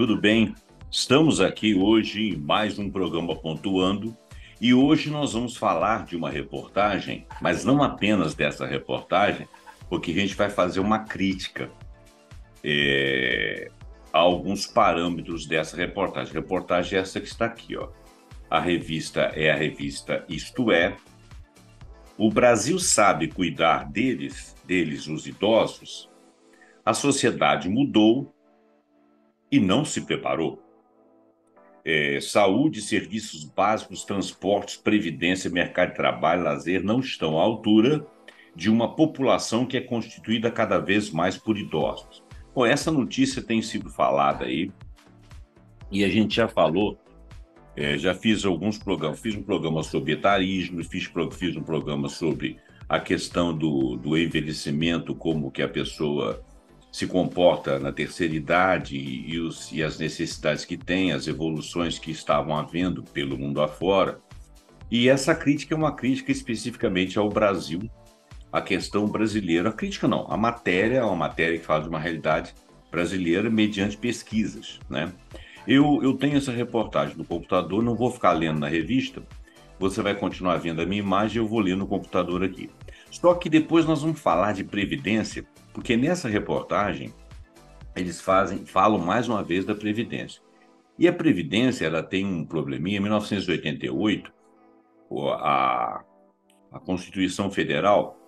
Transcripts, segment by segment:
tudo bem? Estamos aqui hoje em mais um programa Pontuando e hoje nós vamos falar de uma reportagem, mas não apenas dessa reportagem, porque a gente vai fazer uma crítica a alguns parâmetros dessa reportagem. Reportagem essa que está aqui, ó. A revista é a revista Isto É. O Brasil sabe cuidar deles, os idosos. A sociedade mudou e não se preparou. Saúde, serviços básicos, transportes, previdência, mercado de trabalho, lazer não estão à altura de uma população que é constituída cada vez mais por idosos. Bom, essa notícia tem sido falada aí e a gente já falou, já fiz alguns programas, fiz um programa sobre etarismo, fiz um programa sobre a questão do envelhecimento, como que a pessoa se comporta na terceira idade e as necessidades que tem, as evoluções que estavam havendo pelo mundo afora. E essa crítica é uma crítica especificamente ao Brasil, à questão brasileira. A crítica não, a matéria é uma matéria que fala de uma realidade brasileira mediante pesquisas, né? Eu tenho essa reportagem no computador, não vou ficar lendo na revista, você vai continuar vendo a minha imagem, eu vou ler no computador aqui. Só que depois nós vamos falar de previdência, porque nessa reportagem eles falam mais uma vez da Previdência. E a Previdência, ela tem um probleminha. Em 1988, a Constituição Federal,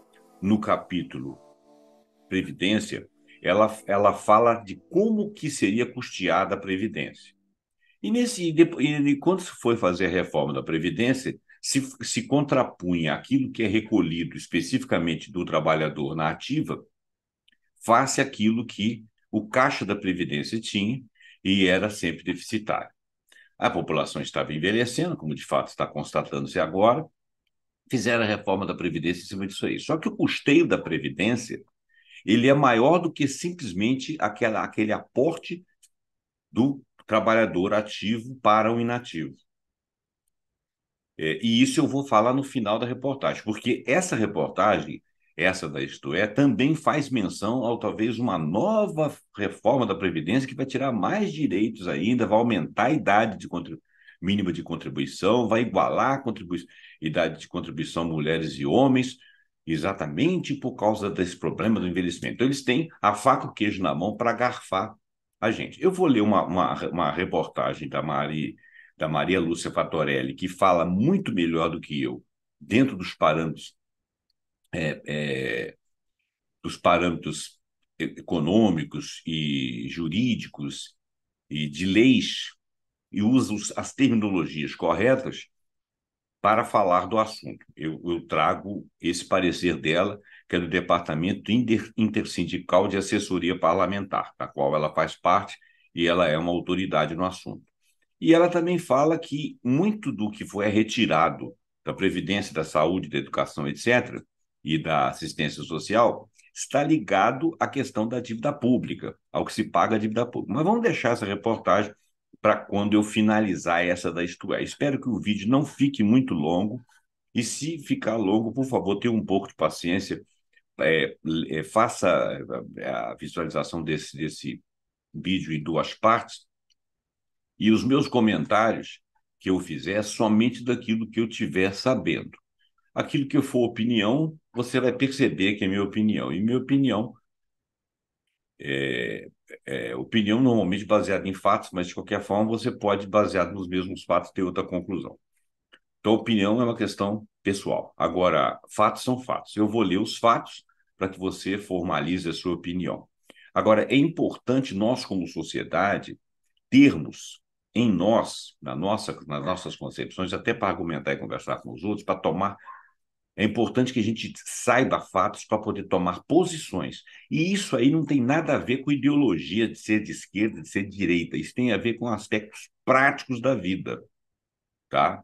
no capítulo Previdência, ela fala de como que seria custeada a Previdência. E quando se foi fazer a reforma da Previdência, se contrapunha aquilo que é recolhido especificamente do trabalhador na ativa, face àquilo que o caixa da Previdência tinha e era sempre deficitário. A população estava envelhecendo, como de fato está constatando-se agora, fizeram a reforma da Previdência em cima disso aí. Só que o custeio da Previdência ele é maior do que simplesmente aquele aporte do trabalhador ativo para o inativo. E isso eu vou falar no final da reportagem, porque essa reportagem, essa da Isto É, também faz menção ao talvez uma nova reforma da Previdência que vai tirar mais direitos ainda, vai aumentar a idade mínima de contribuição, vai igualar a idade de contribuição mulheres e homens, exatamente por causa desse problema do envelhecimento. Então, eles têm a faca e o queijo na mão para garfar a gente. Eu vou ler uma reportagem da Maria Lúcia Fatorelli, que fala muito melhor do que eu, dentro é, é, dos parâmetros econômicos e jurídicos e de leis, e usa as terminologias corretas para falar do assunto. Eu trago esse parecer dela, que é do Departamento Intersindical de Assessoria Parlamentar, da qual ela faz parte e ela é uma autoridade no assunto. E ela também fala que muito do que foi retirado da Previdência, da Saúde, da Educação, etc., e da assistência social, está ligado à questão da dívida pública, ao que se paga a dívida pública. Mas vamos deixar essa reportagem para quando eu finalizar essa da Isto É. Espero que o vídeo não fique muito longo, e se ficar longo, por favor, tenha um pouco de paciência, faça a visualização desse vídeo em duas partes, e os meus comentários que eu fizer somente daquilo que eu tiver sabendo. Aquilo que for opinião, você vai perceber que é minha opinião. E minha opinião opinião normalmente baseada em fatos, mas de qualquer forma você pode, baseado nos mesmos fatos, ter outra conclusão. Então, opinião é uma questão pessoal. Agora, fatos são fatos. Eu vou ler os fatos para que você formalize a sua opinião. Agora, é importante nós, como sociedade, termos em nós, nas nossas concepções, até para argumentar e conversar com os outros, para tomar. É importante que a gente saiba fatos para poder tomar posições. E isso aí não tem nada a ver com ideologia de ser de esquerda, de ser de direita. Isso tem a ver com aspectos práticos da vida, tá?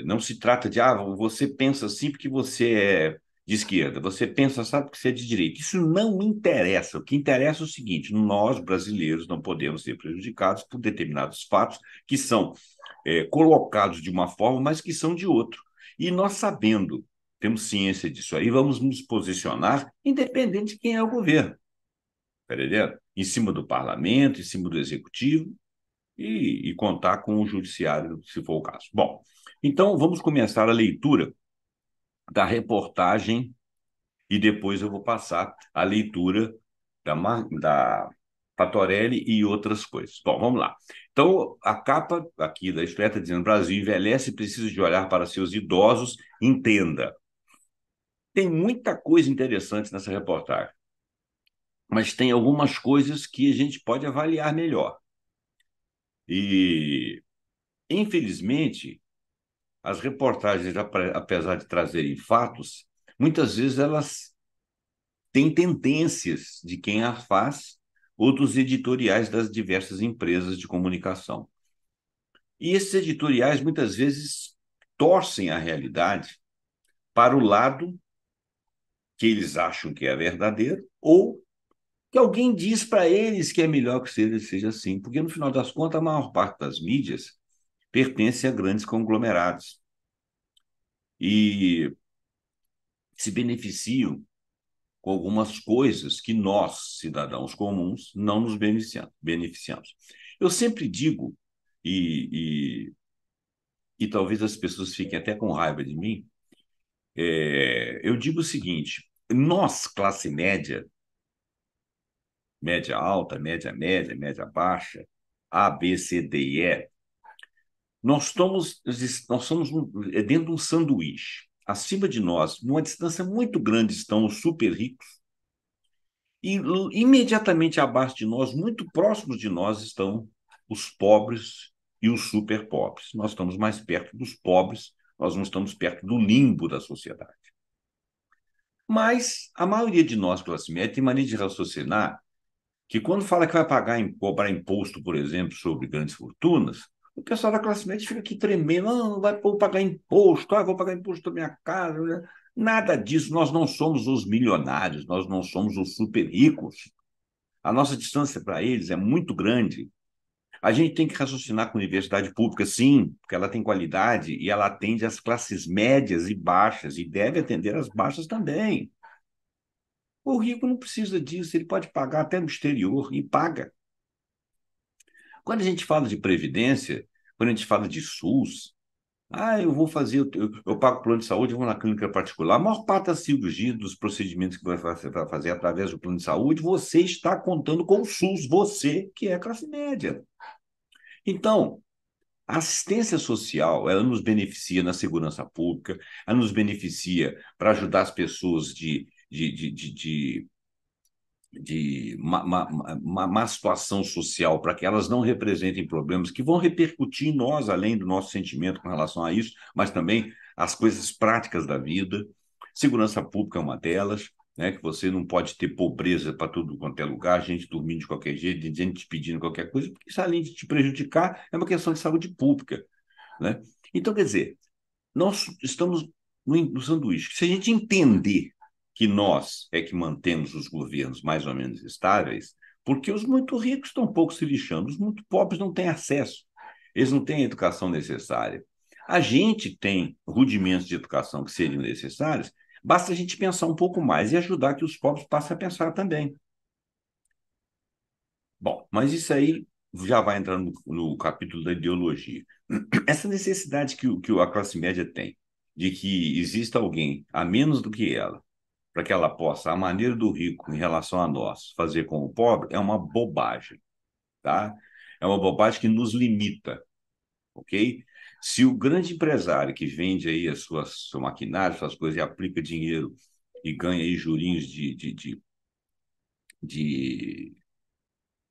Não se trata de, você pensa assim porque você é de esquerda, você pensa sabe porque você é de direita. Isso não interessa. O que interessa é o seguinte: nós, brasileiros, não podemos ser prejudicados por determinados fatos que são colocados de uma forma, mas que são de outro. E nós sabendo, temos ciência disso aí, vamos nos posicionar independente de quem é o governo. entendendo? Em cima do parlamento, em cima do executivo e contar com o judiciário, se for o caso. Bom, então vamos começar a leitura da reportagem e depois eu vou passar a leitura da Patorelli e outras coisas. Bom, vamos lá. Então, a capa aqui da Expressa está dizendo: Brasil envelhece e precisa de olhar para seus idosos, entenda. Tem muita coisa interessante nessa reportagem, mas tem algumas coisas que a gente pode avaliar melhor. E, infelizmente, as reportagens, apesar de trazerem fatos, muitas vezes elas têm tendências de quem as faz ou dos editoriais das diversas empresas de comunicação. E esses editoriais, muitas vezes, torcem a realidade para o lado que eles acham que é verdadeiro ou que alguém diz para eles que é melhor que seja assim. Porque, no final das contas, a maior parte das mídias pertence a grandes conglomerados e se beneficiam com algumas coisas que nós, cidadãos comuns, não nos beneficiamos. Eu sempre digo, e talvez as pessoas fiquem até com raiva de mim, eu digo o seguinte: nós, classe média, média alta, média média, média baixa, A, B, C, D e E, nós somos dentro de um sanduíche. Acima de nós, numa distância muito grande, estão os super ricos, e imediatamente abaixo de nós, muito próximos de nós, estão os pobres e os super pobres. Nós estamos mais perto dos pobres, nós não estamos perto do limbo da sociedade. Mas a maioria de nós, classe média, tem mania de raciocinar que quando fala que vai cobrar imposto, por exemplo, sobre grandes fortunas, o pessoal da classe média fica aqui tremendo: não vai pagar imposto, vou pagar imposto da minha casa. Né? Nada disso, nós não somos os milionários, nós não somos os super ricos. A nossa distância para eles é muito grande. A gente tem que raciocinar com a universidade pública, sim, porque ela tem qualidade e ela atende às classes médias e baixas, e deve atender às baixas também. O rico não precisa disso, ele pode pagar até no exterior, e paga. Quando a gente fala de previdência, quando a gente fala de SUS, eu vou fazer, eu pago plano de saúde, eu vou na clínica particular. A maior parte das cirurgias, dos procedimentos que você vai fazer através do plano de saúde, você está contando com o SUS, você que é classe média. Então, a assistência social, ela nos beneficia na segurança pública, ela nos beneficia para ajudar as pessoas de má situação social, para que elas não representem problemas que vão repercutir em nós, além do nosso sentimento com relação a isso, mas também as coisas práticas da vida. Segurança pública é uma delas, né, que você não pode ter pobreza para tudo quanto é lugar, gente dormindo de qualquer jeito, gente te pedindo qualquer coisa, porque isso, além de te prejudicar, é uma questão de saúde pública. Né? Então, quer dizer, nós estamos no sanduíche. Se a gente entender que nós é que mantemos os governos mais ou menos estáveis, porque os muito ricos estão um pouco se lixando, os muito pobres não têm acesso, eles não têm a educação necessária. A gente tem rudimentos de educação que seriam necessários, basta a gente pensar um pouco mais e ajudar que os pobres passem a pensar também. Bom, mas isso aí já vai entrar no capítulo da ideologia. Essa necessidade que a classe média tem de que exista alguém a menos do que ela, para que ela possa, à maneira do rico em relação a nós, fazer com o pobre, é uma bobagem, tá? É uma bobagem que nos limita, ok? Se o grande empresário que vende aí seu maquinário, suas coisas, e aplica dinheiro e ganha aí jurinhos de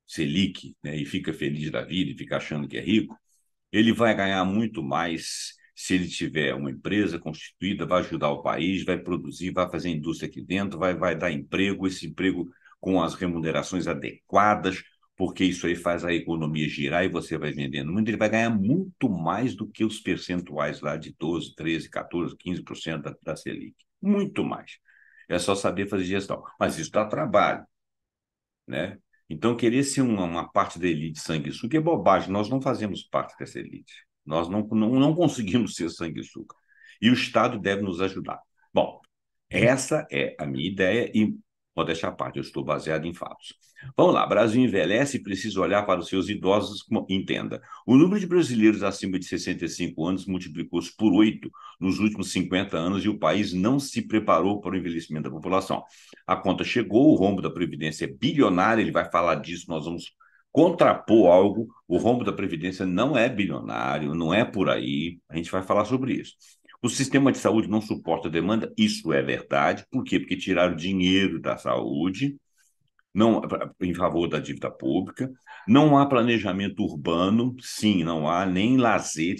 Selic, né, e fica feliz da vida e fica achando que é rico, ele vai ganhar muito mais se ele tiver uma empresa constituída, vai ajudar o país, vai produzir, vai fazer indústria aqui dentro, vai dar emprego, esse emprego com as remunerações adequadas, porque isso aí faz a economia girar e você vai vendendo muito, ele vai ganhar muito mais do que os percentuais lá de 12, 13, 14, 15% da Selic. Muito mais. É só saber fazer gestão. Mas isso dá trabalho, né? Então, querer ser uma parte da elite sanguessuga é bobagem. Nós não fazemos parte dessa elite. Nós não conseguimos ser sanguessuga. E o Estado deve nos ajudar. Bom, essa é a minha ideia e Modéstia à parte, eu estou baseado em fatos. Vamos lá, Brasil envelhece e precisa olhar para os seus idosos, entenda. O número de brasileiros acima de 65 anos multiplicou-se por 8 nos últimos 50 anos e o país não se preparou para o envelhecimento da população. A conta chegou, o rombo da Previdência é bilionário, ele vai falar disso, nós vamos contrapor algo. O rombo da Previdência não é bilionário, não é por aí, a gente vai falar sobre isso. O sistema de saúde não suporta a demanda, isso é verdade. Por quê? Porque tiraram dinheiro da saúde não, em favor da dívida pública. Não há planejamento urbano, sim, não há nem lazer,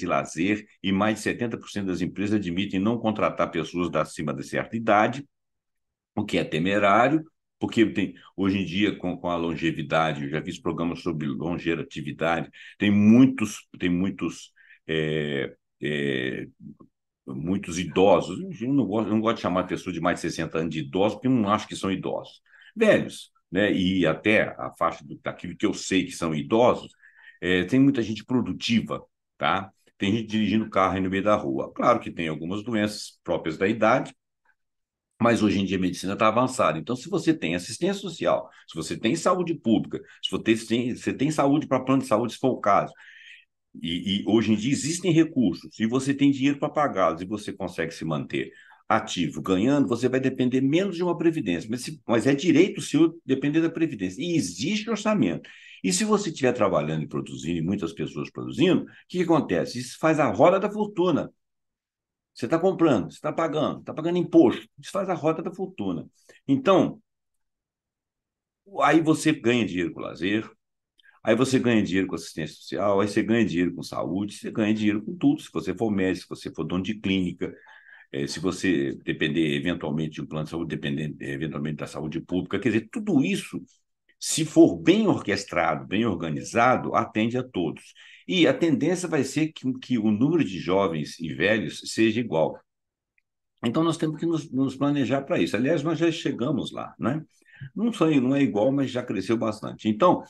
e mais de 70% das empresas admitem não contratar pessoas acima de certa idade, o que é temerário, porque hoje em dia, com a longevidade, eu já fiz programas sobre longevidade, tem é, é, muitos idosos. Eu não gosto de chamar a pessoa de mais de 60 anos de idosos, porque eu não acho que são idosos. Velhos, né? E até a faixa daquilo que eu sei que são idosos, tem muita gente produtiva, tá? Tem gente dirigindo carro aí no meio da rua. Claro que tem algumas doenças próprias da idade, mas hoje em dia a medicina está avançada. Então, se você tem assistência social, se você tem saúde pública, se você tem saúde para plano de saúde, se for o caso, e hoje em dia existem recursos, e você tem dinheiro para pagá-los, e você consegue se manter ativo, ganhando, você vai depender menos de uma previdência. Mas é direito seu depender da previdência. E existe orçamento. E se você estiver trabalhando e produzindo, e muitas pessoas produzindo, o que acontece? Isso faz a roda da fortuna. Você está pagando imposto. Isso faz a roda da fortuna. Então, aí você ganha dinheiro com lazer, aí você ganha dinheiro com assistência social, aí você ganha dinheiro com saúde, você ganha dinheiro com tudo. Se você for médico, se você for dono de clínica, se você depender eventualmente de um plano de saúde, depender eventualmente da saúde pública, quer dizer, tudo isso, se for bem orquestrado, bem organizado, atende a todos. E a tendência vai ser que o número de jovens e velhos seja igual. Então, nós temos que nos planejar para isso. Aliás, nós já chegamos lá, né? Não é igual, mas já cresceu bastante. Então,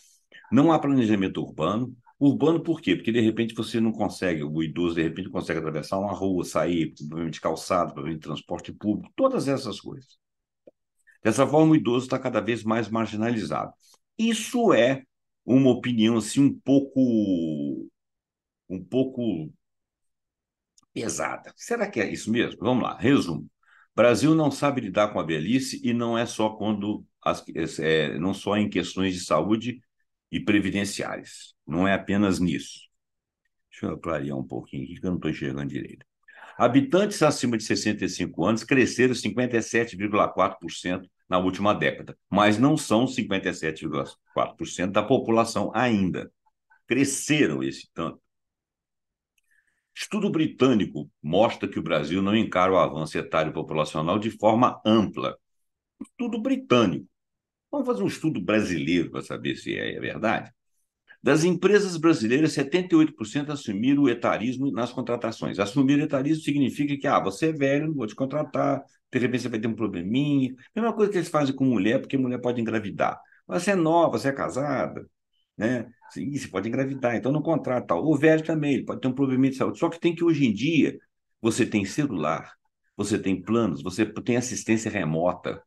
não há planejamento urbano. Urbano por quê? Porque, de repente, você não consegue, o idoso, de repente, consegue atravessar uma rua, sair, provavelmente calçado, provavelmente transporte público, todas essas coisas. Dessa forma, o idoso está cada vez mais marginalizado. Isso é uma opinião, assim, um pouco pesada. Será que é isso mesmo? Vamos lá, resumo. Brasil não sabe lidar com a velhice e não é só não só em questões de saúde e previdenciárias. Não é apenas nisso. Deixa eu clarear um pouquinho aqui, que eu não estou enxergando direito. Habitantes acima de 65 anos cresceram 57,4% na última década, mas não são 57,4% da população ainda. Cresceram esse tanto. Estudo britânico mostra que o Brasil não encara o avanço etário populacional de forma ampla. Estudo britânico. Vamos fazer um estudo brasileiro para saber se é verdade? Das empresas brasileiras, 78% assumiram o etarismo nas contratações. Assumir o etarismo significa que, você é velho, não vou te contratar, de repente você vai ter um probleminha. Mesma coisa que eles fazem com mulher, porque mulher pode engravidar. Mas você é nova, você é casada, né? Sim, você pode engravidar, então não contrata. O velho também, ele pode ter um probleminha de saúde. Só que tem que, hoje em dia, você tem celular, você tem planos, você tem assistência remota.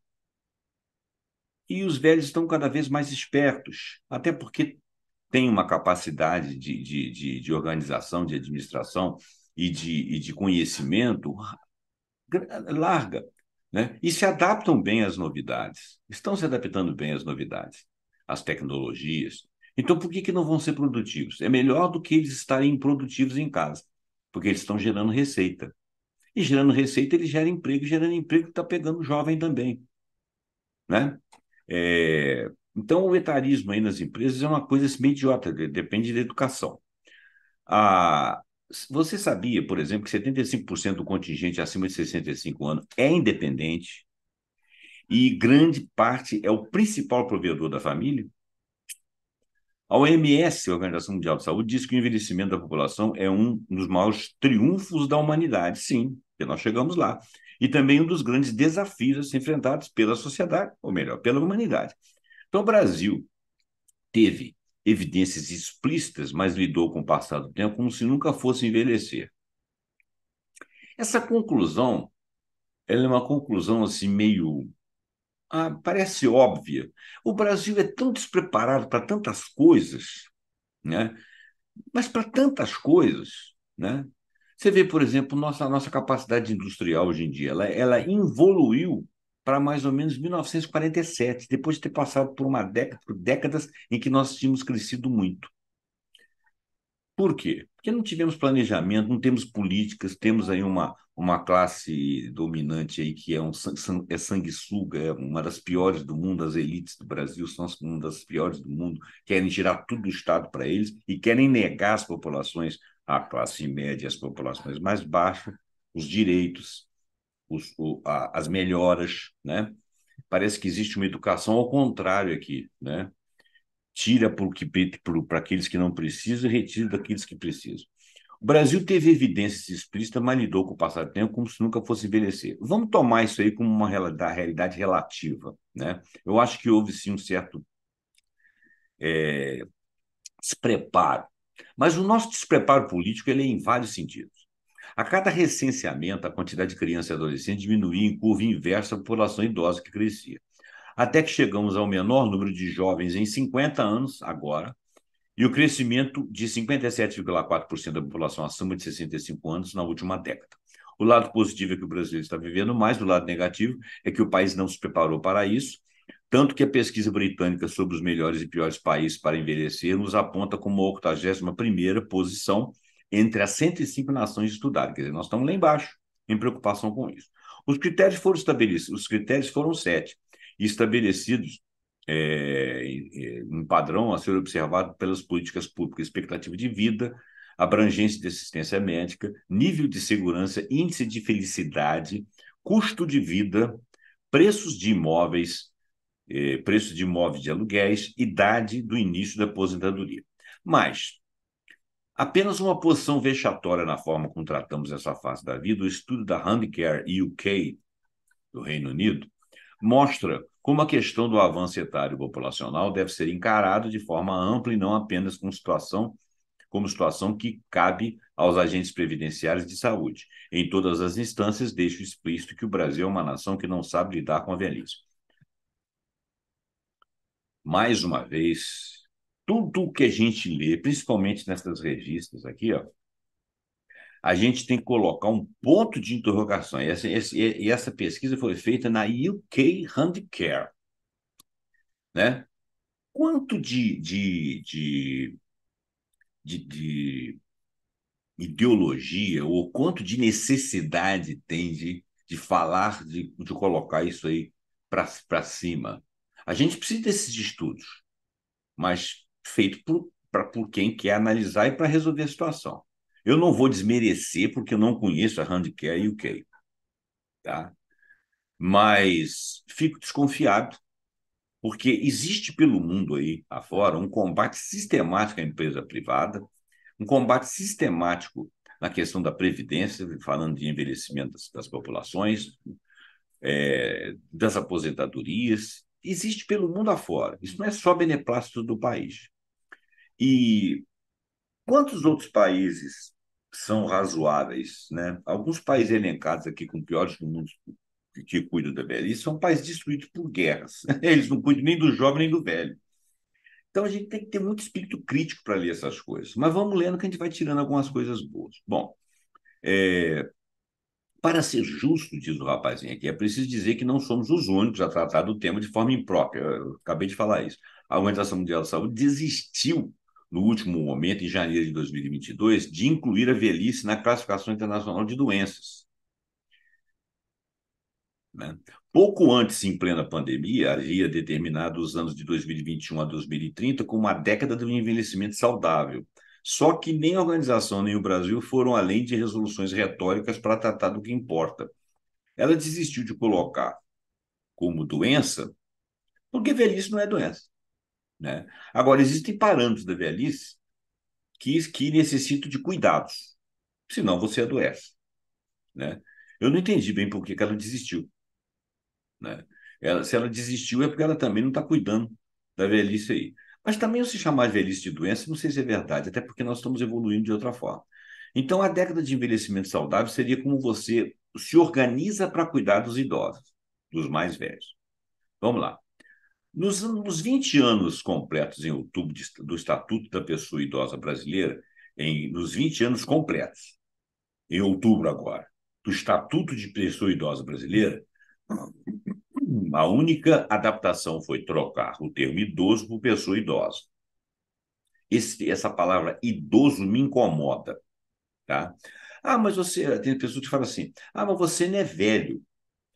E os velhos estão cada vez mais espertos, até porque tem uma capacidade de organização, de administração e de conhecimento larga, né? E se adaptam bem às novidades, estão se adaptando bem às novidades, às tecnologias. Então, por que não vão ser produtivos? É melhor do que eles estarem improdutivos em casa, porque eles estão gerando receita. E gerando receita, ele gera emprego, e gerando emprego está pegando jovem também, né? Então, o etarismo aí nas empresas é uma coisa assim, meio idiota, depende da educação. Ah, você sabia, por exemplo, que 75% do contingente acima de 65 anos é independente e grande parte é o principal provedor da família? A OMS, a Organização Mundial de Saúde, diz que o envelhecimento da população é um dos maiores triunfos da humanidade. Sim, porque nós chegamos lá. E também um dos grandes desafios a ser enfrentados pela sociedade, ou melhor, pela humanidade. Então, o Brasil teve evidências explícitas, mas lidou com o passar do tempo como se nunca fosse envelhecer. Essa conclusão, ela é uma conclusão assim parece óbvia. O Brasil é tão despreparado para tantas coisas, né? Mas para tantas coisas, né? Você vê, por exemplo, a nossa capacidade industrial hoje em dia, ela evoluiu para mais ou menos 1947, depois de ter passado por uma década, por décadas em que nós tínhamos crescido muito. Por quê? Porque não tivemos planejamento, não temos políticas, temos aí uma classe dominante aí que é sanguessuga, é uma das piores do mundo, as elites do Brasil são uma das piores do mundo, querem tirar tudo do Estado para eles e querem negar às populações, à classe média, às populações mais baixas, os direitos, as melhoras, né? Parece que existe uma educação ao contrário aqui, né? Tira para aqueles que não precisam e retira daqueles que precisam. O Brasil teve evidências explícitas, mas lidou com o passar do tempo como se nunca fosse envelhecer. Vamos tomar isso aí como uma realidade relativa, né? Eu acho que houve sim um certo despreparo, mas o nosso despreparo político ele é em vários sentidos. A cada recenseamento, a quantidade de crianças e adolescentes diminuía em curva inversa a população idosa que crescia. Até que chegamos ao menor número de jovens em 50 anos, agora, e o crescimento de 57,4% da população acima de 65 anos na última década. O lado positivo é que o Brasil está vivendo mais, o lado negativo é que o país não se preparou para isso, tanto que a pesquisa britânica sobre os melhores e piores países para envelhecer nos aponta como a 81ª posição entre as 105 nações estudadas. Quer dizer, nós estamos lá embaixo em preocupação com isso. Os critérios foram estabelecidos, os critérios foram 7, estabelecidos um padrão a ser observado pelas políticas públicas: expectativa de vida, abrangência de assistência médica, nível de segurança, índice de felicidade, custo de vida, preços de imóveis, preço de imóveis de aluguéis, idade do início da aposentadoria. Mas apenas uma posição vexatória na forma como tratamos essa fase da vida, o estudo da Handicare UK, do Reino Unido, mostra como a questão do avanço etário populacional deve ser encarado de forma ampla e não apenas como situação que cabe aos agentes previdenciários de saúde. Em todas as instâncias, deixo explícito que o Brasil é uma nação que não sabe lidar com a velhice. Mais uma vez, tudo o que a gente lê, principalmente nessas revistas aqui, ó, a gente tem que colocar um ponto de interrogação. Essa pesquisa foi feita na UK Handicare, né? Quanto de ideologia ou quanto de necessidade tem de falar, de colocar isso aí para cima? A gente precisa desses estudos, mas feito por quem quer analisar e para resolver a situação. Eu não vou desmerecer porque eu não conheço a Handicare UK, tá? Mas fico desconfiado porque existe pelo mundo aí afora um combate sistemático à empresa privada, um combate sistemático na questão da previdência, falando de envelhecimento das populações, das aposentadorias, existe pelo mundo afora. Isso não é só beneplácito do país. E quantos outros países são razoáveis, né? Alguns países elencados aqui com piores do mundo que cuidam da velhice são países destruídos por guerras. Eles não cuidam nem do jovem nem do velho. Então a gente tem que ter muito espírito crítico para ler essas coisas. Mas vamos lendo que a gente vai tirando algumas coisas boas. Bom, para ser justo, diz o rapazinho aqui, é preciso dizer que não somos os únicos a tratar do tema de forma imprópria. Eu acabei de falar isso. A Organização Mundial da Saúde desistiu, no último momento, em janeiro de 2022, de incluir a velhice na classificação internacional de doenças, né? Pouco antes, em plena pandemia, havia determinado os anos de 2021 a 2030 como uma década do envelhecimento saudável. Só que nem a organização nem o Brasil foram além de resoluções retóricas para tratar do que importa. Ela desistiu de colocar como doença, porque velhice não é doença, né? Agora, existem parâmetros da velhice que necessitam de cuidados, senão você adoece, né? Eu não entendi bem por que ela desistiu, né? Se ela desistiu é porque ela também não está cuidando da velhice aí. Mas também, se chamar de velhice de doença, não sei se é verdade, até porque nós estamos evoluindo de outra forma. Então, a década de envelhecimento saudável seria como você se organiza para cuidar dos idosos, dos mais velhos. Vamos lá. Nos 20 anos completos em outubro do Estatuto da Pessoa Idosa Brasileira, nos 20 anos completos, em outubro agora, do Estatuto de Pessoa Idosa Brasileira, a única adaptação foi trocar o termo idoso por pessoa idosa. Essa palavra idoso me incomoda, tá? Ah, mas tem pessoas que falam assim, ah, mas você não é velho.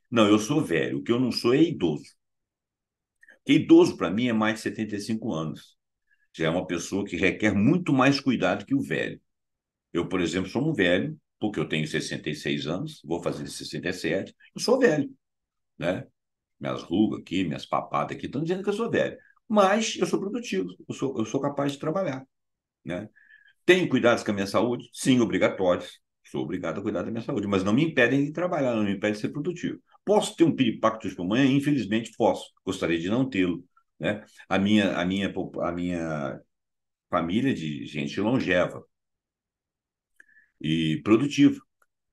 Não, eu sou velho, o que eu não sou é idoso. Porque idoso, para mim, é mais de 75 anos. Já é uma pessoa que requer muito mais cuidado que o velho. Eu, por exemplo, sou um velho, porque eu tenho 66 anos, vou fazer 67, eu sou velho, né? Minhas rugas aqui, minhas papadas aqui, estão dizendo que eu sou velho. Mas eu sou produtivo, eu sou capaz de trabalhar, né? Tenho cuidados com a minha saúde? Sim, obrigatórios. Sou obrigado a cuidar da minha saúde, mas não me impedem de trabalhar, não me impedem de ser produtivo. Posso ter um piripaque de pulmão? Infelizmente posso. Gostaria de não tê-lo, né? A minha família de gente longeva e produtiva,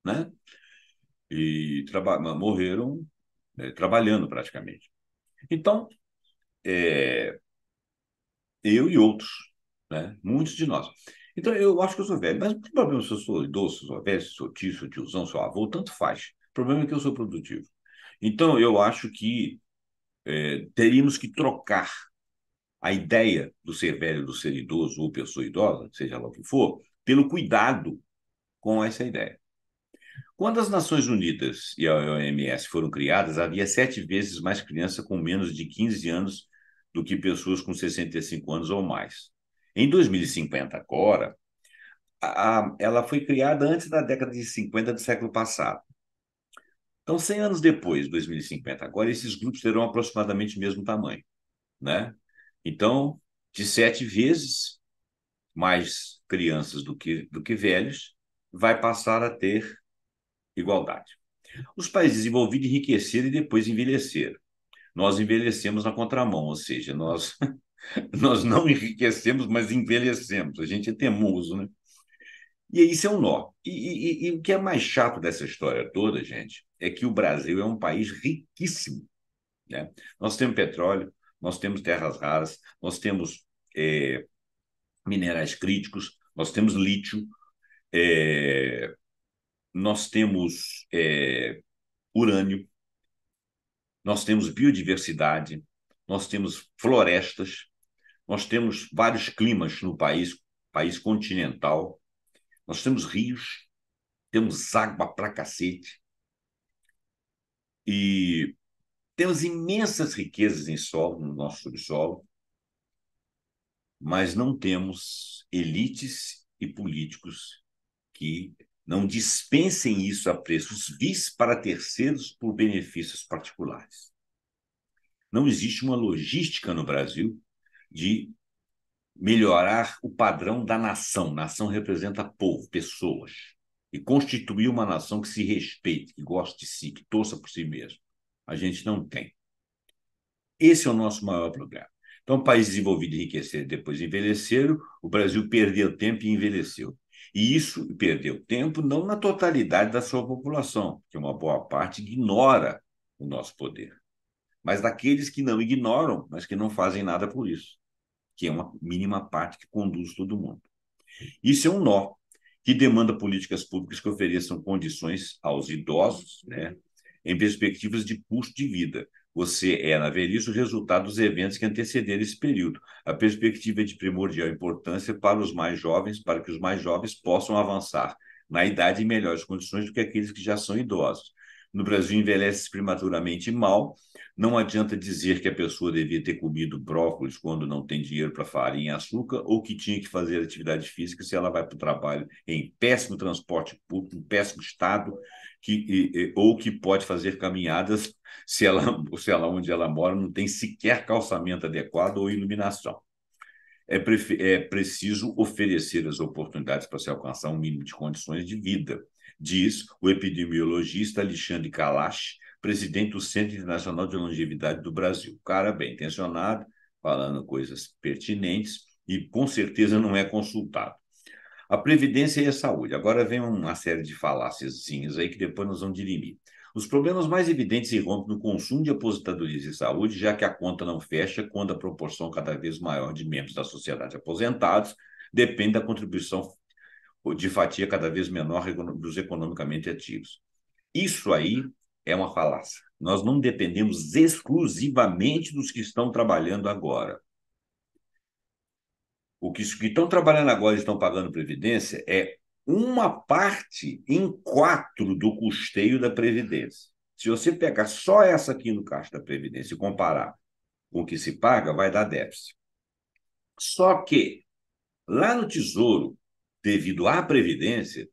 né? E morreram trabalhando praticamente. Então, é, eu e outros, né? Muitos de nós. Então, eu acho que eu sou velho, mas não tem problema se eu sou idoso, se eu sou velho, se eu sou tio, se eu sou tiozão, se eu sou avô, tanto faz. O problema é que eu sou produtivo. Então, eu acho que teríamos que trocar a ideia do ser velho, do ser idoso ou pessoa idosa, seja lá o que for, pelo cuidado com essa ideia. Quando as Nações Unidas e a OMS foram criadas, havia 7 vezes mais crianças com menos de 15 anos do que pessoas com 65 anos ou mais. Em 2050, agora, ela foi criada antes da década de 50 do século passado. Então, 100 anos depois, 2050, agora, esses grupos terão aproximadamente o mesmo tamanho, né? Então, de 7 vezes mais crianças do que velhos, vai passar a ter igualdade. Os países desenvolvidos enriqueceram e depois envelheceram. Nós envelhecemos na contramão, ou seja, nós não enriquecemos, mas envelhecemos. A gente é teimoso, né? E isso é um nó. E o que é mais chato dessa história toda, gente, é que o Brasil é um país riquíssimo, né? Nós temos petróleo, nós temos terras raras, nós temos minerais críticos, nós temos lítio, nós temos urânio, nós temos biodiversidade, nós temos florestas, nós temos vários climas no país continental, nós temos rios, temos água pra cacete e temos imensas riquezas em solo, no nosso subsolo, mas não temos elites e políticos que não dispensem isso a preços vis para terceiros por benefícios particulares. Não existe uma logística no Brasil de melhorar o padrão da nação. Nação representa povo, pessoas. E constituir uma nação que se respeite, que goste de si, que torça por si mesmo. A gente não tem. Esse é o nosso maior problema. Então, países desenvolvidos enriqueceram, depois envelheceram, o Brasil perdeu tempo e envelheceu. E isso perdeu tempo não na totalidade da sua população, que uma boa parte ignora o nosso poder, mas daqueles que não ignoram, mas que não fazem nada por isso, que é uma mínima parte que conduz todo mundo. Isso é um nó que demanda políticas públicas que ofereçam condições aos idosos, né, em perspectivas de custo de vida. Você é, na velhice, o resultado dos eventos que antecederam esse período. A perspectiva é de primordial importância para os mais jovens, para que os mais jovens possam avançar na idade em melhores condições do que aqueles que já são idosos. No Brasil, envelhece prematuramente mal. Não adianta dizer que a pessoa devia ter comido brócolis quando não tem dinheiro para farinha e açúcar, ou que tinha que fazer atividade física se ela vai para o trabalho em péssimo transporte público, em péssimo estado, ou que pode fazer caminhadas se ela onde ela mora não tem sequer calçamento adequado ou iluminação. É preciso oferecer as oportunidades para se alcançar um mínimo de condições de vida, diz o epidemiologista Alexandre Kalash, presidente do Centro Internacional de Longevidade do Brasil. Cara bem intencionado, falando coisas pertinentes e com certeza não é consultado. A Previdência e a saúde. Agora vem uma série de faláciazinhas aí que depois nós vamos dirimir. Os problemas mais evidentes irrompem no consumo de aposentadorias e saúde, já que a conta não fecha quando a proporção cada vez maior de membros da sociedade aposentados depende da contribuição de fatia cada vez menor dos economicamente ativos. Isso aí é uma falácia. Nós não dependemos exclusivamente dos que estão trabalhando agora. O que estão trabalhando agora e estão pagando Previdência é uma parte em 4 do custeio da Previdência. Se você pegar só essa aqui no caixa da Previdência e comparar com o que se paga, vai dar déficit. Só que lá no Tesouro, devido à Previdência,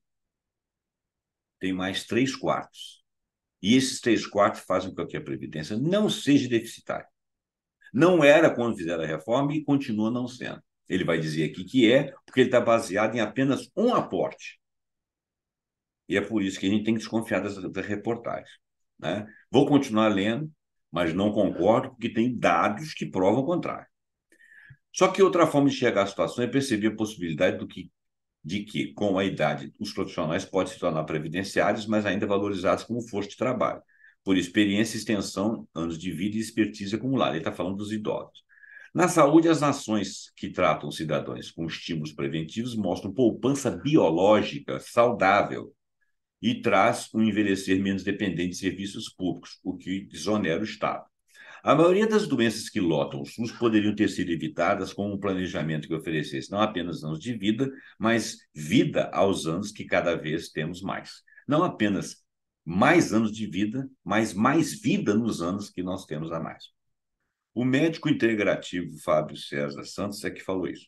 tem mais 3/4. E esses 3/4 fazem com que a Previdência não seja deficitária. Não era quando fizeram a reforma e continua não sendo. Ele vai dizer aqui que é, porque ele está baseado em apenas um aporte. E é por isso que a gente tem que desconfiar das reportagens. Né? Vou continuar lendo, mas não concordo, porque tem dados que provam o contrário. Só que outra forma de enxergar a situação é perceber a possibilidade de que, com a idade, os profissionais podem se tornar previdenciários, mas ainda valorizados como força de trabalho, por experiência, extensão, anos de vida e expertise acumulada. Ele está falando dos idosos. Na saúde, as nações que tratam os cidadãos com estímulos preventivos mostram poupança biológica saudável e traz um envelhecer menos dependente de serviços públicos, o que desonera o Estado. A maioria das doenças que lotam o SUS poderiam ter sido evitadas com um planejamento que oferecesse não apenas anos de vida, mas vida aos anos que cada vez temos mais. Não apenas mais anos de vida, mas mais vida nos anos que nós temos a mais. O médico integrativo Fábio César Santos é que falou isso.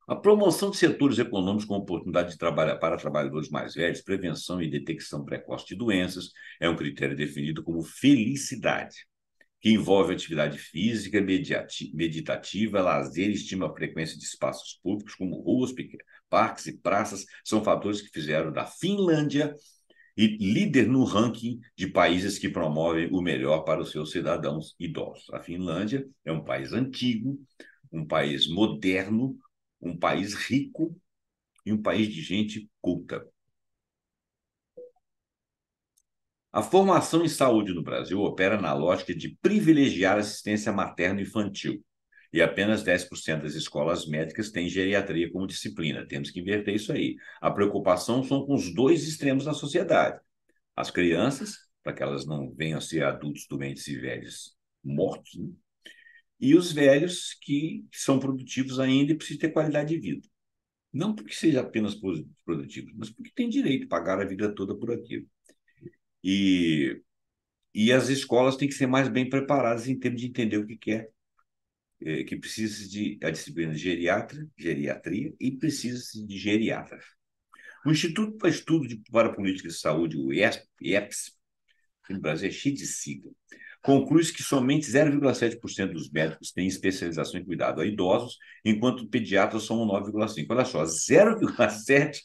A promoção de setores econômicos com oportunidade de trabalho para trabalhadores mais velhos, prevenção e detecção precoce de doenças, é um critério definido como felicidade, que envolve atividade física, meditativa, lazer e estima a frequência de espaços públicos, como ruas, parques e praças, são fatores que fizeram da Finlândia líder no ranking de países que promovem o melhor para os seus cidadãos idosos. A Finlândia é um país antigo, um país moderno, um país rico e um país de gente culta. A formação em saúde no Brasil opera na lógica de privilegiar a assistência materno-infantil. E apenas 10% das escolas médicas têm geriatria como disciplina. Temos que inverter isso aí. A preocupação são com os dois extremos da sociedade. As crianças, para que elas não venham a ser adultos doentes e velhos mortos, né? E os velhos que são produtivos ainda e precisam ter qualidade de vida. Não porque seja apenas produtivo, mas porque tem direito, pagar a vida toda por aquilo. E as escolas têm que ser mais bem preparadas em termos de entender o que é, que precisa de a disciplina de geriatria e precisa de geriatras. O Instituto para Estudo para Políticas de Saúde, o IEPS, que no Brasil é cheio de sigla, conclui que somente 0,7% dos médicos têm especialização em cuidado a idosos, enquanto pediatras são 9,5%. Olha só, 0,7%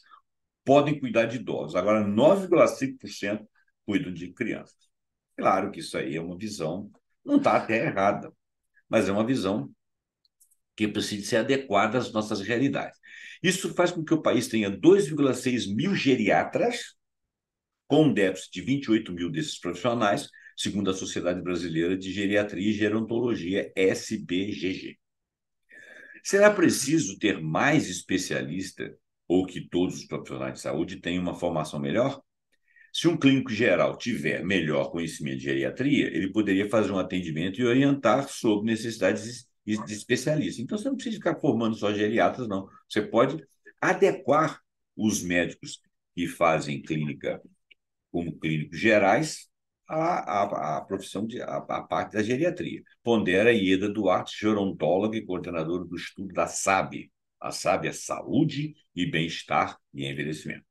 podem cuidar de idosos, agora 9,5% cuidam de crianças. Claro que isso aí é uma visão, não está até errada, mas é uma visão que precisa ser adequada às nossas realidades. Isso faz com que o país tenha 2,6 mil geriatras, com um déficit de 28 mil desses profissionais, segundo a Sociedade Brasileira de Geriatria e Gerontologia, SBGG. Será preciso ter mais especialista ou que todos os profissionais de saúde tenham uma formação melhor? Se um clínico geral tiver melhor conhecimento de geriatria, ele poderia fazer um atendimento e orientar sobre necessidades de especialistas. Então, você não precisa ficar formando só geriatras, não. Você pode adequar os médicos que fazem clínica como clínicos gerais a profissão, a parte da geriatria. Pondera Ieda Duarte, gerontóloga e coordenadora do estudo da SAB. A SAB é Saúde e Bem-Estar e Envelhecimento.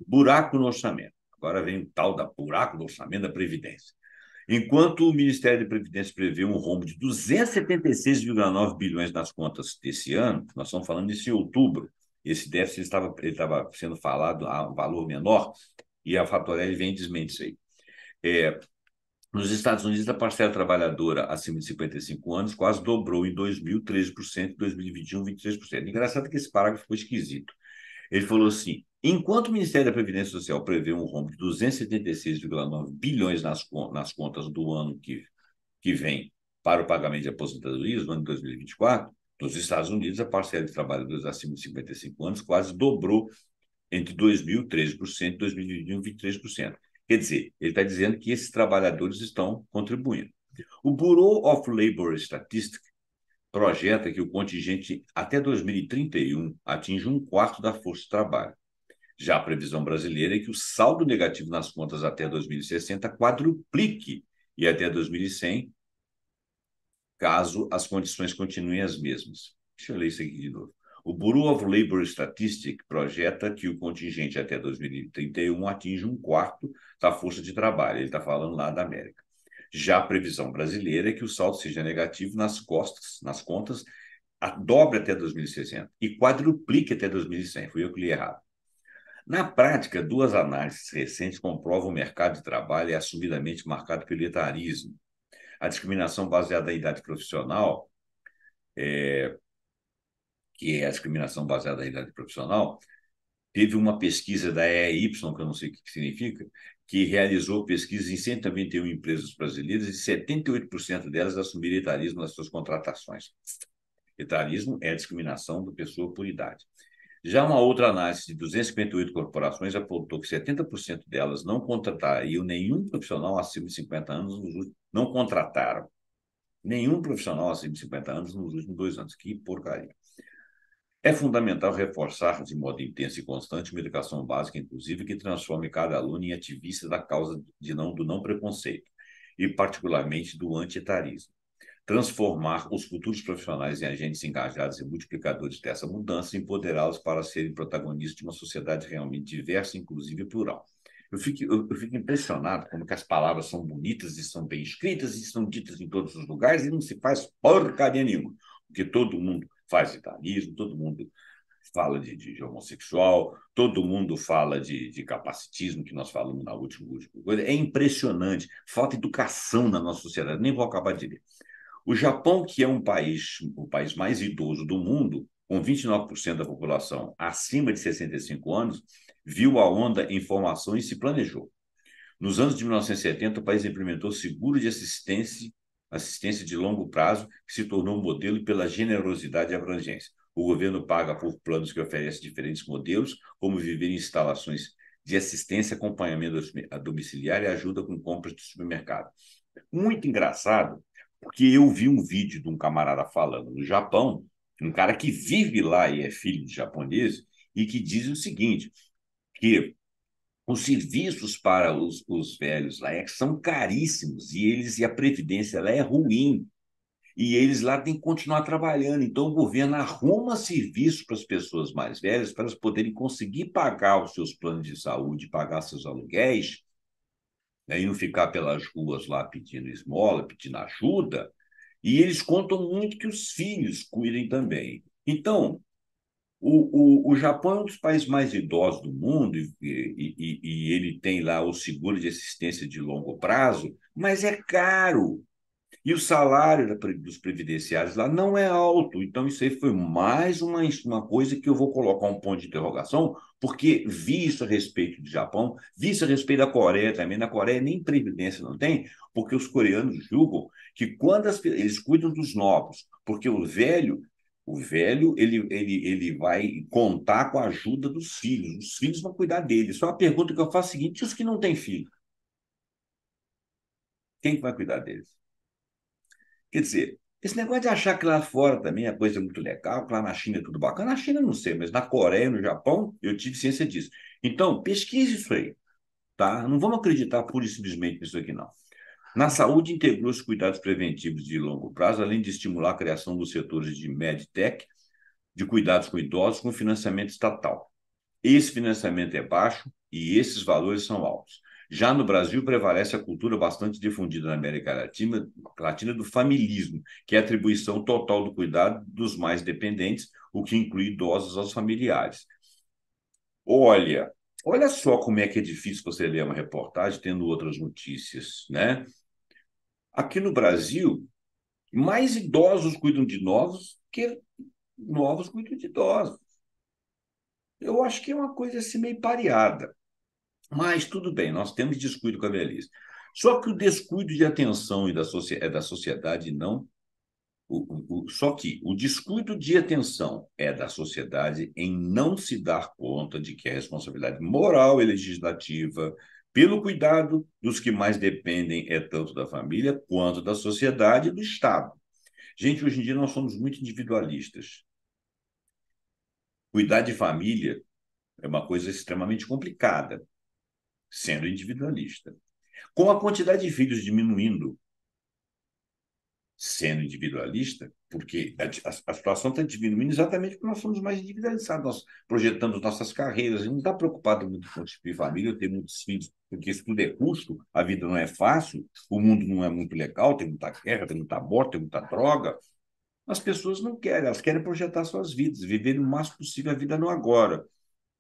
Buraco no orçamento. Agora vem o tal da buraco no orçamento da Previdência. Enquanto o Ministério da Previdência prevê um rombo de 276,9 bilhões nas contas desse ano, nós estamos falando disso em outubro, esse déficit estava sendo falado a um valor menor, e a Fatorelli vem e desmente isso aí. Nos Estados Unidos, a parcela trabalhadora acima de 55 anos quase dobrou em 2000, 13%, em 2021, 23%. Engraçado que esse parágrafo ficou esquisito. Ele falou assim: enquanto o Ministério da Previdência Social prevê um rombo de 276,9 bilhões nas contas do ano que vem para o pagamento de aposentadorias, no ano de 2024, nos Estados Unidos, a parcela de trabalhadores acima de 55 anos quase dobrou entre 2000, 13%, e 2021, 23%. Quer dizer, ele está dizendo que esses trabalhadores estão contribuindo. O Bureau of Labor Statistics projeta que o contingente até 2031 atinja um quarto da força de trabalho. Já a previsão brasileira é que o saldo negativo nas contas até 2060 quadruplique e até 2100, caso as condições continuem as mesmas. Deixa eu ler isso aqui de novo. O Bureau of Labor Statistics projeta que o contingente até 2031 atinge um quarto da força de trabalho. Ele está falando lá da América. Já a previsão brasileira é que o saldo seja negativo nas contas, dobre até 2060 e quadruplique até 2100. Fui eu que li errado. Na prática, duas análises recentes comprovam o mercado de trabalho é assumidamente marcado pelo etarismo. A discriminação baseada em idade profissional, que é a discriminação baseada em idade profissional, teve uma pesquisa da EY, que eu não sei o que significa, que realizou pesquisas em 191 empresas brasileiras e 78% delas assumiram etarismo nas suas contratações. Etarismo é a discriminação da pessoa por idade. Já uma outra análise de 258 corporações apontou que 70% delas não contratariam nenhum profissional acima de 50 anos, não contrataram nenhum profissional acima de 50 anos nos últimos 2 anos. Que porcaria. É fundamental reforçar de modo intenso e constante uma educação básica, inclusive, que transforme cada aluno em ativista da causa do não preconceito, e particularmente do anti-etarismo. Transformar os futuros profissionais em agentes engajados e multiplicadores dessa mudança e empoderá-los para serem protagonistas de uma sociedade realmente diversa, inclusiva e plural. Eu fico impressionado como que as palavras são bonitas e são bem escritas e são ditas em todos os lugares e não se faz porcaria nenhuma, porque todo mundo faz etarismo, todo mundo fala de homossexual, todo mundo fala de capacitismo, que nós falamos na última coisa. É impressionante, falta educação na nossa sociedade, nem vou acabar de ler. O Japão, que é o país mais idoso do mundo, com 29% da população acima de 65 anos, viu a onda em formação e se planejou. Nos anos de 1970, o país implementou seguro de assistência de longo prazo, que se tornou um modelo pela generosidade e abrangência. O governo paga por planos que oferecem diferentes modelos, como viver em instalações de assistência, acompanhamento domiciliar e ajuda com compras de supermercado. Muito engraçado, porque eu vi um vídeo de um camarada falando no Japão, um cara que vive lá e é filho de japonês, e que diz o seguinte, que os serviços para os velhos lá são caríssimos e a previdência lá é ruim. E eles lá têm que continuar trabalhando. Então, o governo arruma serviço para as pessoas mais velhas, para elas poderem conseguir pagar os seus planos de saúde, pagar seus aluguéis, né, e não ficar pelas ruas lá pedindo esmola, pedindo ajuda. E eles contam muito que os filhos cuidem também. Então, o Japão é um dos países mais idosos do mundo e ele tem lá o seguro de assistência de longo prazo, mas é caro. E o salário dos previdenciários lá não é alto. Então, isso aí foi mais uma coisa que eu vou colocar um ponto de interrogação, porque vi isso a respeito do Japão, vi isso a respeito da Coreia também. Na Coreia nem previdência não tem, porque os coreanos julgam que quando eles cuidam dos novos, porque o velho ele vai contar com a ajuda dos filhos. Os filhos vão cuidar dele. Só a pergunta que eu faço é a seguinte: e os que não têm filho? Quem vai cuidar deles? Quer dizer, esse negócio de achar que lá fora também a coisa é muito legal, que lá na China é tudo bacana. Na China eu não sei, mas na Coreia, no Japão, eu tive ciência disso. Então, pesquise isso aí, tá? Não vamos acreditar pura e simplesmente nisso aqui, não. Na saúde, integrou os cuidados preventivos de longo prazo, além de estimular a criação dos setores de medtech, de cuidados com idosos, com financiamento estatal. Esse financiamento é baixo e esses valores são altos. Já no Brasil, prevalece a cultura bastante difundida na América Latina do familismo, que é a atribuição total do cuidado dos mais dependentes, o que inclui idosos aos familiares. Olha só como é que é difícil você ler uma reportagem tendo outras notícias, né? Aqui no Brasil, mais idosos cuidam de novos que novos cuidam de idosos. Eu acho que é uma coisa assim meio pareada. Mas tudo bem, nós temos descuido com a velhice. Só que o descuido de atenção é da sociedade, não. Só que o descuido de atenção é da sociedade em não se dar conta de que a responsabilidade moral e legislativa, pelo cuidado dos que mais dependem, é tanto da família quanto da sociedade e do Estado. Gente, hoje em dia nós somos muito individualistas. Cuidar de família é uma coisa extremamente complicada, sendo individualista. Com a quantidade de filhos diminuindo, sendo individualista, porque a situação está diminuindo exatamente porque nós somos mais individualizados, nós projetamos nossas carreiras, a gente não está preocupado muito com o tipo de família, ter muitos filhos, porque isso tudo é custo, a vida não é fácil, o mundo não é muito legal, tem muita guerra, tem muita morte, tem muita droga. As pessoas não querem, elas querem projetar suas vidas, viver o máximo possível a vida no agora,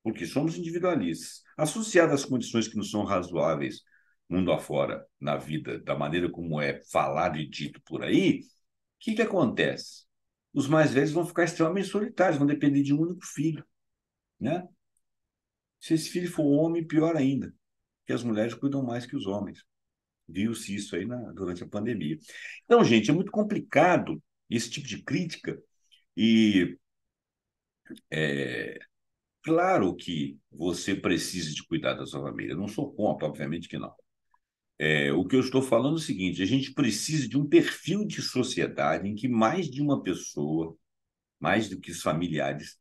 porque somos individualistas. Associado às condições que não são razoáveis mundo afora, na vida, da maneira como é falado e dito por aí, o que acontece? Os mais velhos vão ficar extremamente solitários, vão depender de um único filho. Né? Se esse filho for homem, pior ainda, que as mulheres cuidam mais que os homens. Viu-se isso aí durante a pandemia. Então, gente, é muito complicado esse tipo de crítica e é, claro que você precisa de cuidar da sua família. Eu não sou contra, obviamente que não. O que eu estou falando é o seguinte: a gente precisa de um perfil de sociedade em que mais de uma pessoa, mais do que os familiares,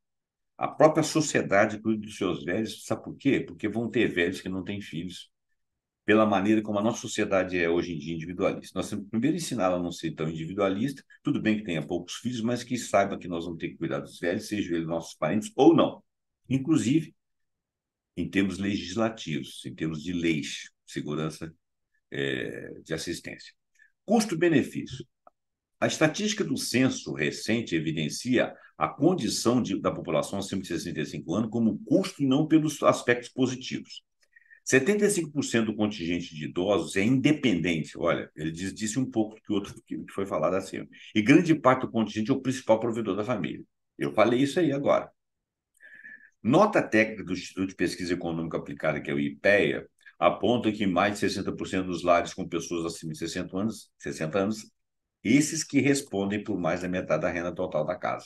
a própria sociedade cuida dos seus velhos. Sabe por quê? Porque vão ter velhos que não têm filhos, pela maneira como a nossa sociedade é hoje em dia individualista. Nós temos que primeiro ensinar ela a não ser tão individualista, tudo bem que tenha poucos filhos, mas que saiba que nós vamos ter que cuidar dos velhos, sejam eles nossos parentes ou não. Inclusive, em termos legislativos, em termos de leis, segurança de assistência. Custo-benefício. A estatística do censo recente evidencia a condição da população acima de 65 anos como custo e não pelos aspectos positivos. 75% do contingente de idosos é independente. Olha, ele disse um pouco que outro que foi falado acima. E grande parte do contingente é o principal provedor da família. Eu falei isso aí agora. Nota técnica do Instituto de Pesquisa Econômica Aplicada, que é o IPEA, aponta que mais de 60% dos lares com pessoas acima de 60 anos, esses que respondem por mais da metade da renda total da casa.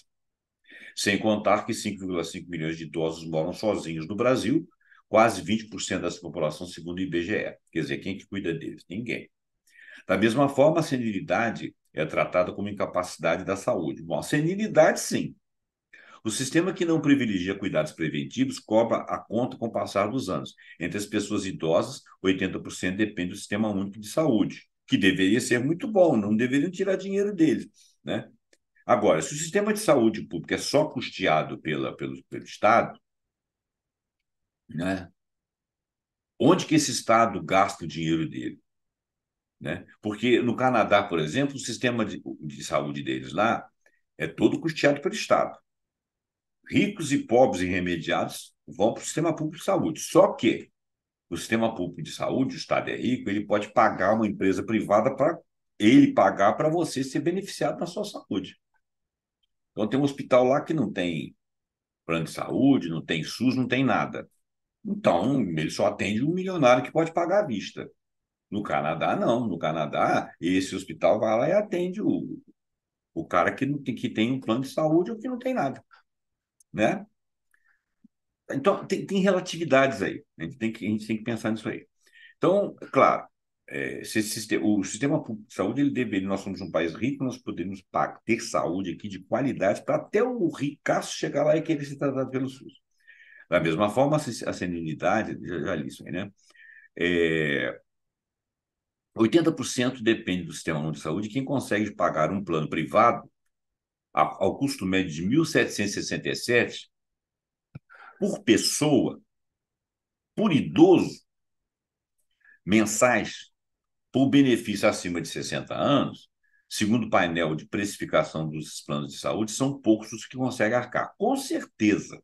Sem contar que 5,5 milhões de idosos moram sozinhos no Brasil, quase 20% dessa população, segundo o IBGE. Quer dizer, quem que cuida deles? Ninguém. Da mesma forma, a senilidade é tratada como incapacidade da saúde. Bom, a senilidade, sim. O sistema que não privilegia cuidados preventivos cobra a conta com o passar dos anos. Entre as pessoas idosas, 80% depende do Sistema Único de Saúde, que deveria ser muito bom, não deveriam tirar dinheiro deles. Né? Agora, se o sistema de saúde pública é só custeado pelo Estado, né? Onde que esse Estado gasta o dinheiro dele? Né? Porque no Canadá, por exemplo, o sistema de saúde deles lá é todo custeado pelo Estado. Ricos e pobres irremediados vão para o sistema público de saúde. Só que o sistema público de saúde, o Estado é rico, ele pode pagar uma empresa privada para ele pagar para você ser beneficiado na sua saúde. Então, tem um hospital lá que não tem plano de saúde, não tem SUS, não tem nada. Então, ele só atende um milionário que pode pagar à vista. No Canadá, não. No Canadá, esse hospital vai lá e atende o cara que tem um plano de saúde ou que não tem nada. Né? Então, tem relatividades aí. A gente tem que pensar nisso aí. Então, claro, o sistema público de saúde, nós somos um país rico, nós podemos ter saúde aqui de qualidade para até o ricaço chegar lá e querer ser tratado pelo SUS. Da mesma forma, a senilidade, já li isso aí, né? 80% depende do sistema único de saúde. Quem consegue pagar um plano privado ao custo médio de 1.767 por pessoa, por idoso, mensais, por benefício acima de 60 anos, segundo o painel de precificação dos planos de saúde, são poucos os que conseguem arcar. Com certeza.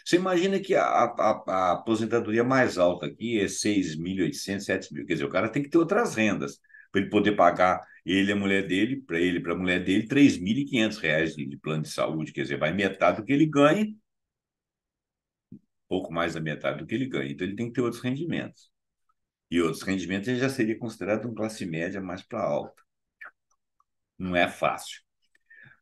Você imagina que a aposentadoria mais alta aqui é 6.800, 7.000. Quer dizer, o cara tem que ter outras rendas para ele poder pagar ele e a mulher dele, para ele e para a mulher dele, R$ 3.500 de plano de saúde, quer dizer, vai metade do que ele ganha, pouco mais da metade do que ele ganha. Então, ele tem que ter outros rendimentos. E outros rendimentos ele já seria considerado uma classe média mais para alta. Não é fácil.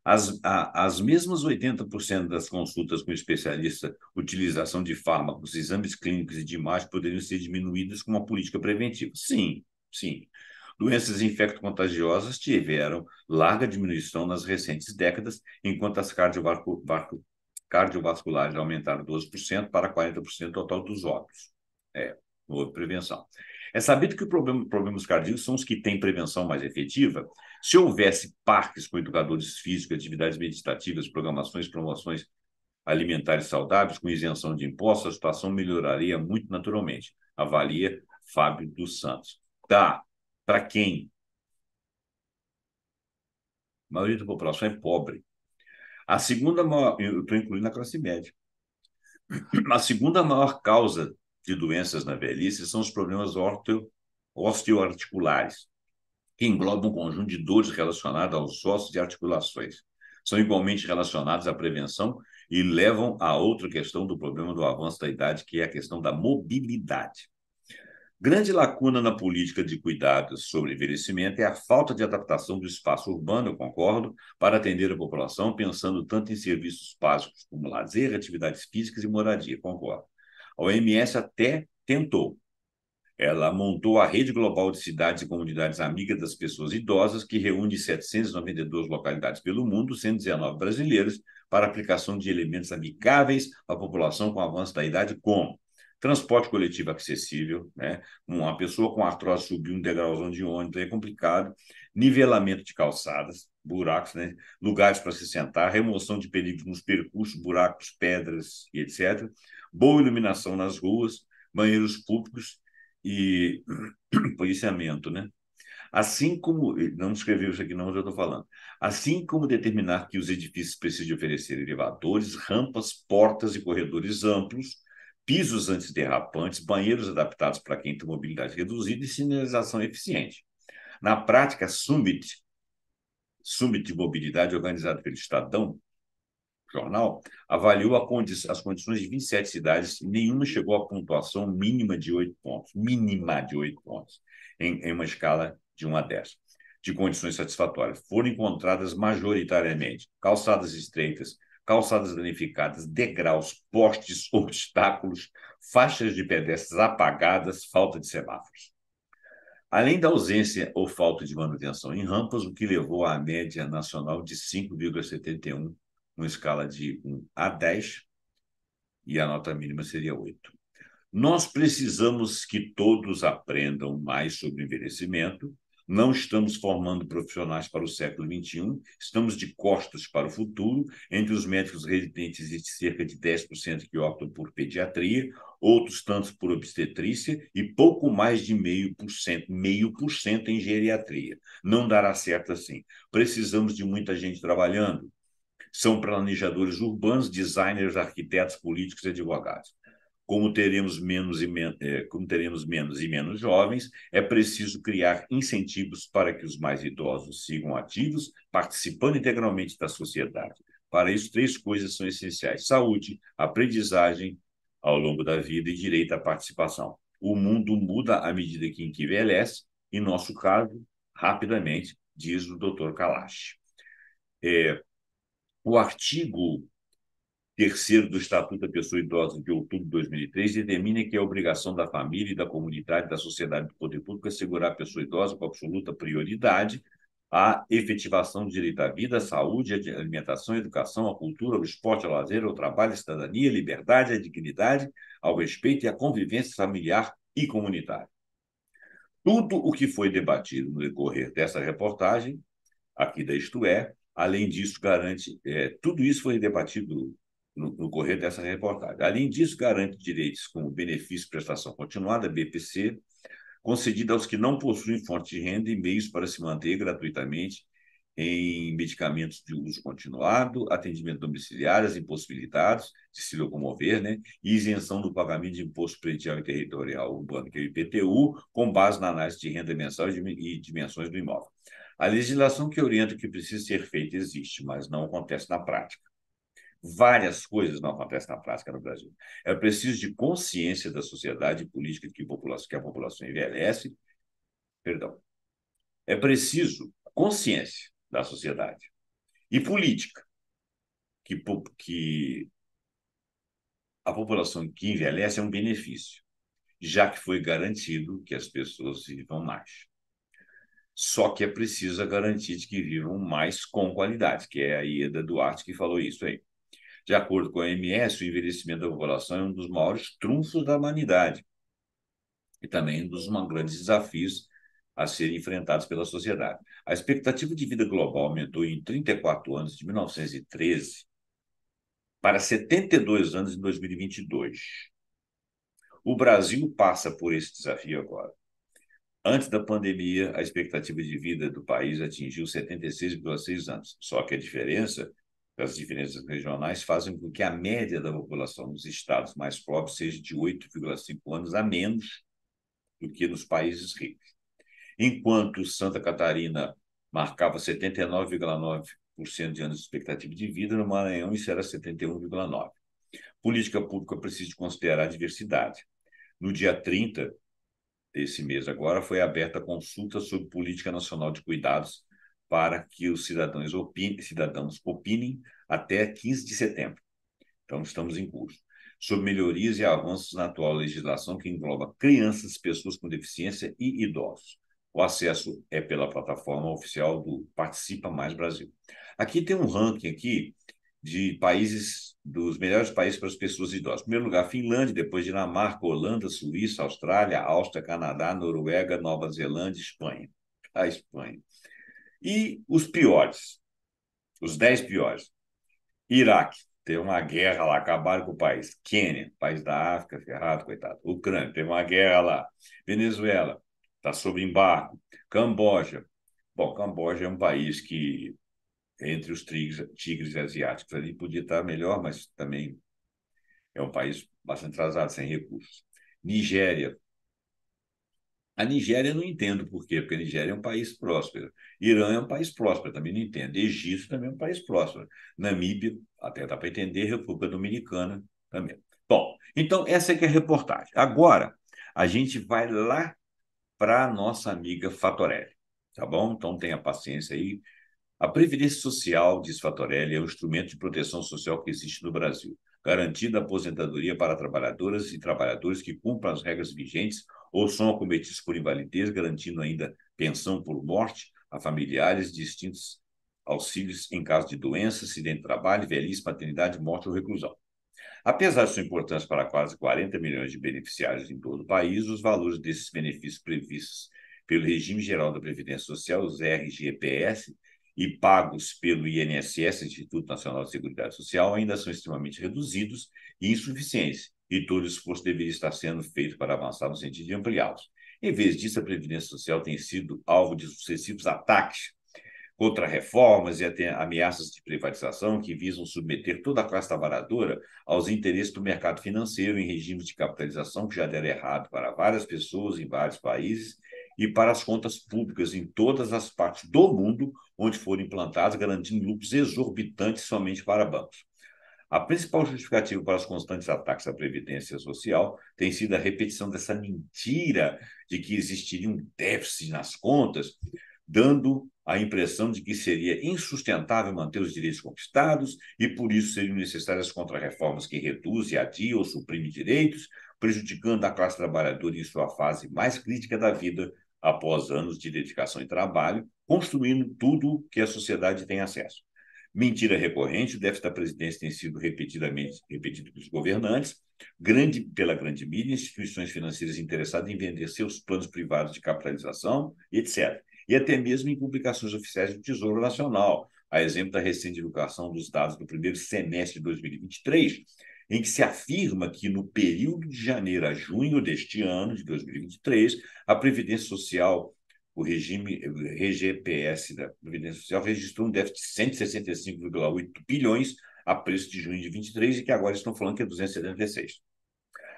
As mesmas 80% das consultas com especialista, utilização de fármacos, exames clínicos e de imagem poderiam ser diminuídas com uma política preventiva. Sim, sim. Doenças infecto-contagiosas tiveram larga diminuição nas recentes décadas, enquanto as cardiovasculares aumentaram 12% para 40% total dos óbitos. Houve prevenção. É sabido que problemas cardíacos são os que têm prevenção mais efetiva. Se houvesse parques com educadores físicos, atividades meditativas, programações, promoções alimentares saudáveis, com isenção de impostos, a situação melhoraria muito naturalmente. Avalia Fábio dos Santos. Tá. Para quem? A maioria da população é pobre. A segunda maior, eu estou incluindo a classe média. A segunda maior causa de doenças na velhice são os problemas osteoarticulares, que englobam um conjunto de dores relacionadas aos ossos e articulações. São igualmente relacionados à prevenção e levam a outra questão do problema do avanço da idade, que é a questão da mobilidade. Grande lacuna na política de cuidados sobre envelhecimento é a falta de adaptação do espaço urbano, eu concordo, para atender a população, pensando tanto em serviços básicos como lazer, atividades físicas e moradia, concordo. A OMS até tentou. Ela montou a Rede Global de Cidades e Comunidades Amigas das Pessoas Idosas, que reúne 792 localidades pelo mundo, 119 brasileiras, para aplicação de elementos amigáveis à população com avanço da idade, como transporte coletivo acessível, né? Uma pessoa com artrose subir um degrauzão de ônibus é complicado, nivelamento de calçadas, buracos, né? Lugares para se sentar, remoção de perigos nos percursos, buracos, pedras e etc. Boa iluminação nas ruas, banheiros públicos e policiamento, né? Assim como, não escreveu isso aqui não, mas eu estou falando, assim como determinar que os edifícios precisam oferecer elevadores, rampas, portas e corredores amplos, pisos antiderrapantes, banheiros adaptados para quem tem mobilidade reduzida e sinalização eficiente. Na prática, Summit de Mobilidade, organizado pelo Estadão, jornal, avaliou as condições de 27 cidades e nenhuma chegou à pontuação mínima de 8 pontos, em uma escala de 1 a 10, de condições satisfatórias. Foram encontradas majoritariamente calçadas estreitas, calçadas danificadas, degraus, postes, obstáculos, faixas de pedestres apagadas, falta de semáforos. Além da ausência ou falta de manutenção em rampas, o que levou à média nacional de 5,71, uma escala de 1 a 10, e a nota mínima seria 8. Nós precisamos que todos aprendam mais sobre envelhecimento. Não estamos formando profissionais para o século XXI, estamos de costas para o futuro. Entre os médicos residentes, existe cerca de 10% que optam por pediatria, outros tantos por obstetrícia e pouco mais de 0,5% em geriatria. Não dará certo assim. Precisamos de muita gente trabalhando. São planejadores urbanos, designers, arquitetos, políticos e advogados. Como teremos menos e menos jovens, é preciso criar incentivos para que os mais idosos sigam ativos, participando integralmente da sociedade. Para isso, 3 coisas são essenciais: saúde, aprendizagem ao longo da vida e direito à participação. O mundo muda à medida que envelhece, em nosso caso, rapidamente, diz o Dr. Kalash. O artigo 3º do Estatuto da Pessoa Idosa, de outubro de 2003, determina que é obrigação da família e da comunidade, da sociedade e do poder público assegurar à pessoa idosa com absoluta prioridade a efetivação do direito à vida, à saúde, à alimentação, à educação, à cultura, ao esporte, ao lazer, ao trabalho, à cidadania, à liberdade, à dignidade, ao respeito e à convivência familiar e comunitária. Tudo o que foi debatido no decorrer dessa reportagem, aqui da Isto É, além disso, garante... tudo isso foi debatido no correr dessa reportagem. Além disso, garante direitos como benefício prestação continuada, BPC, concedida aos que não possuem fonte de renda e meios para se manter gratuitamente em medicamentos de uso continuado, atendimento domiciliar, as impossibilidades de se locomover, né, e isenção do pagamento de imposto predial e territorial urbano, que é o IPTU, com base na análise de renda mensal e dimensões do imóvel. A legislação que orienta o que precisa ser feito existe, mas não acontece na prática. Várias coisas não acontecem na prática no Brasil. É preciso de consciência da sociedade política que a população envelhece, perdão. É preciso consciência da sociedade e política que a população que envelhece é um benefício, já que foi garantido que as pessoas vivam mais. Só que é preciso garantir que vivam mais com qualidade, que é a Ieda Duarte que falou isso aí. De acordo com a OMS, o envelhecimento da população é um dos maiores trunfos da humanidade e também um dos grandes desafios a serem enfrentados pela sociedade. A expectativa de vida global aumentou em 34 anos, de 1913, para 72 anos em 2022. O Brasil passa por esse desafio agora. Antes da pandemia, a expectativa de vida do país atingiu 76,6 anos. Só que as diferenças regionais fazem com que a média da população nos estados mais pobres seja de 8,5 anos a menos do que nos países ricos. Enquanto Santa Catarina marcava 79,9% de anos de expectativa de vida, no Maranhão isso era 71,9%. Política pública precisa considerar a diversidade. No dia 30 desse mês agora, foi aberta a consulta sobre política nacional de cuidados para que os cidadãos opinem até 15 de setembro. Então, estamos em curso. Sobre melhorias e avanços na atual legislação que engloba crianças, pessoas com deficiência e idosos. O acesso é pela plataforma oficial do Participa Mais Brasil. Aqui tem um ranking aqui de países, dos melhores países para as pessoas idosas. Em primeiro lugar, Finlândia, depois Dinamarca, Holanda, Suíça, Austrália, Áustria, Canadá, Noruega, Nova Zelândia, Espanha. A Espanha. E os piores, os 10 piores. Iraque, teve uma guerra lá, acabaram com o país. Quênia, país da África, ferrado, coitado. Ucrânia, teve uma guerra lá. Venezuela, está sob embargo. Camboja. Bom, Camboja é um país que entre os tigres asiáticos ali podia estar melhor, mas também é um país bastante atrasado, sem recursos. Nigéria. A Nigéria eu não entendo por quê, porque a Nigéria é um país próspero. Irã é um país próspero, também não entendo. Egito também é um país próspero. Namíbia, até dá para entender, República Dominicana também. Bom, então essa é que é a reportagem. Agora, a gente vai lá para a nossa amiga Fatorelli, tá bom? Então tenha paciência aí. A Previdência Social, diz Fatorelli, é um instrumento de proteção social que existe no Brasil, garantindo a aposentadoria para trabalhadoras e trabalhadores que cumpram as regras vigentes ou são acometidos por invalidez, garantindo ainda pensão por morte a familiares, distintos auxílios em caso de doença, acidente de trabalho, velhice, maternidade, morte ou reclusão. Apesar de sua importância para quase 40 milhões de beneficiários em todo o país, os valores desses benefícios previstos pelo Regime Geral da Previdência Social, os RGPS, e pagos pelo INSS, Instituto Nacional de Seguridade Social, ainda são extremamente reduzidos e insuficientes, e todo esforço deveria estar sendo feito para avançar no sentido de ampliá-los. Em vez disso, a Previdência Social tem sido alvo de sucessivos ataques contra reformas e até ameaças de privatização que visam submeter toda a classe trabalhadora aos interesses do mercado financeiro em regimes de capitalização que já deram errado para várias pessoas em vários países e para as contas públicas em todas as partes do mundo onde foram implantados, garantindo lucros exorbitantes somente para bancos. A principal justificativa para os constantes ataques à Previdência Social tem sido a repetição dessa mentira de que existiria um déficit nas contas, dando a impressão de que seria insustentável manter os direitos conquistados e, por isso, seriam necessárias contrarreformas que reduzem, adiam ou suprimem direitos, prejudicando a classe trabalhadora em sua fase mais crítica da vida após anos de dedicação e trabalho, construindo tudo que a sociedade tem acesso. Mentira recorrente, o déficit da presidência tem sido repetido pelos governantes, pela grande mídia, instituições financeiras interessadas em vender seus planos privados de capitalização, etc. E até mesmo em publicações oficiais do Tesouro Nacional, a exemplo da recente divulgação dos dados do primeiro semestre de 2023, em que se afirma que no período de janeiro a junho deste ano, de 2023, a Previdência Social o regime RGPS da Previdência Social registrou um déficit de 165,8 bilhões a preço de junho de 23 e que agora estão falando que é 276.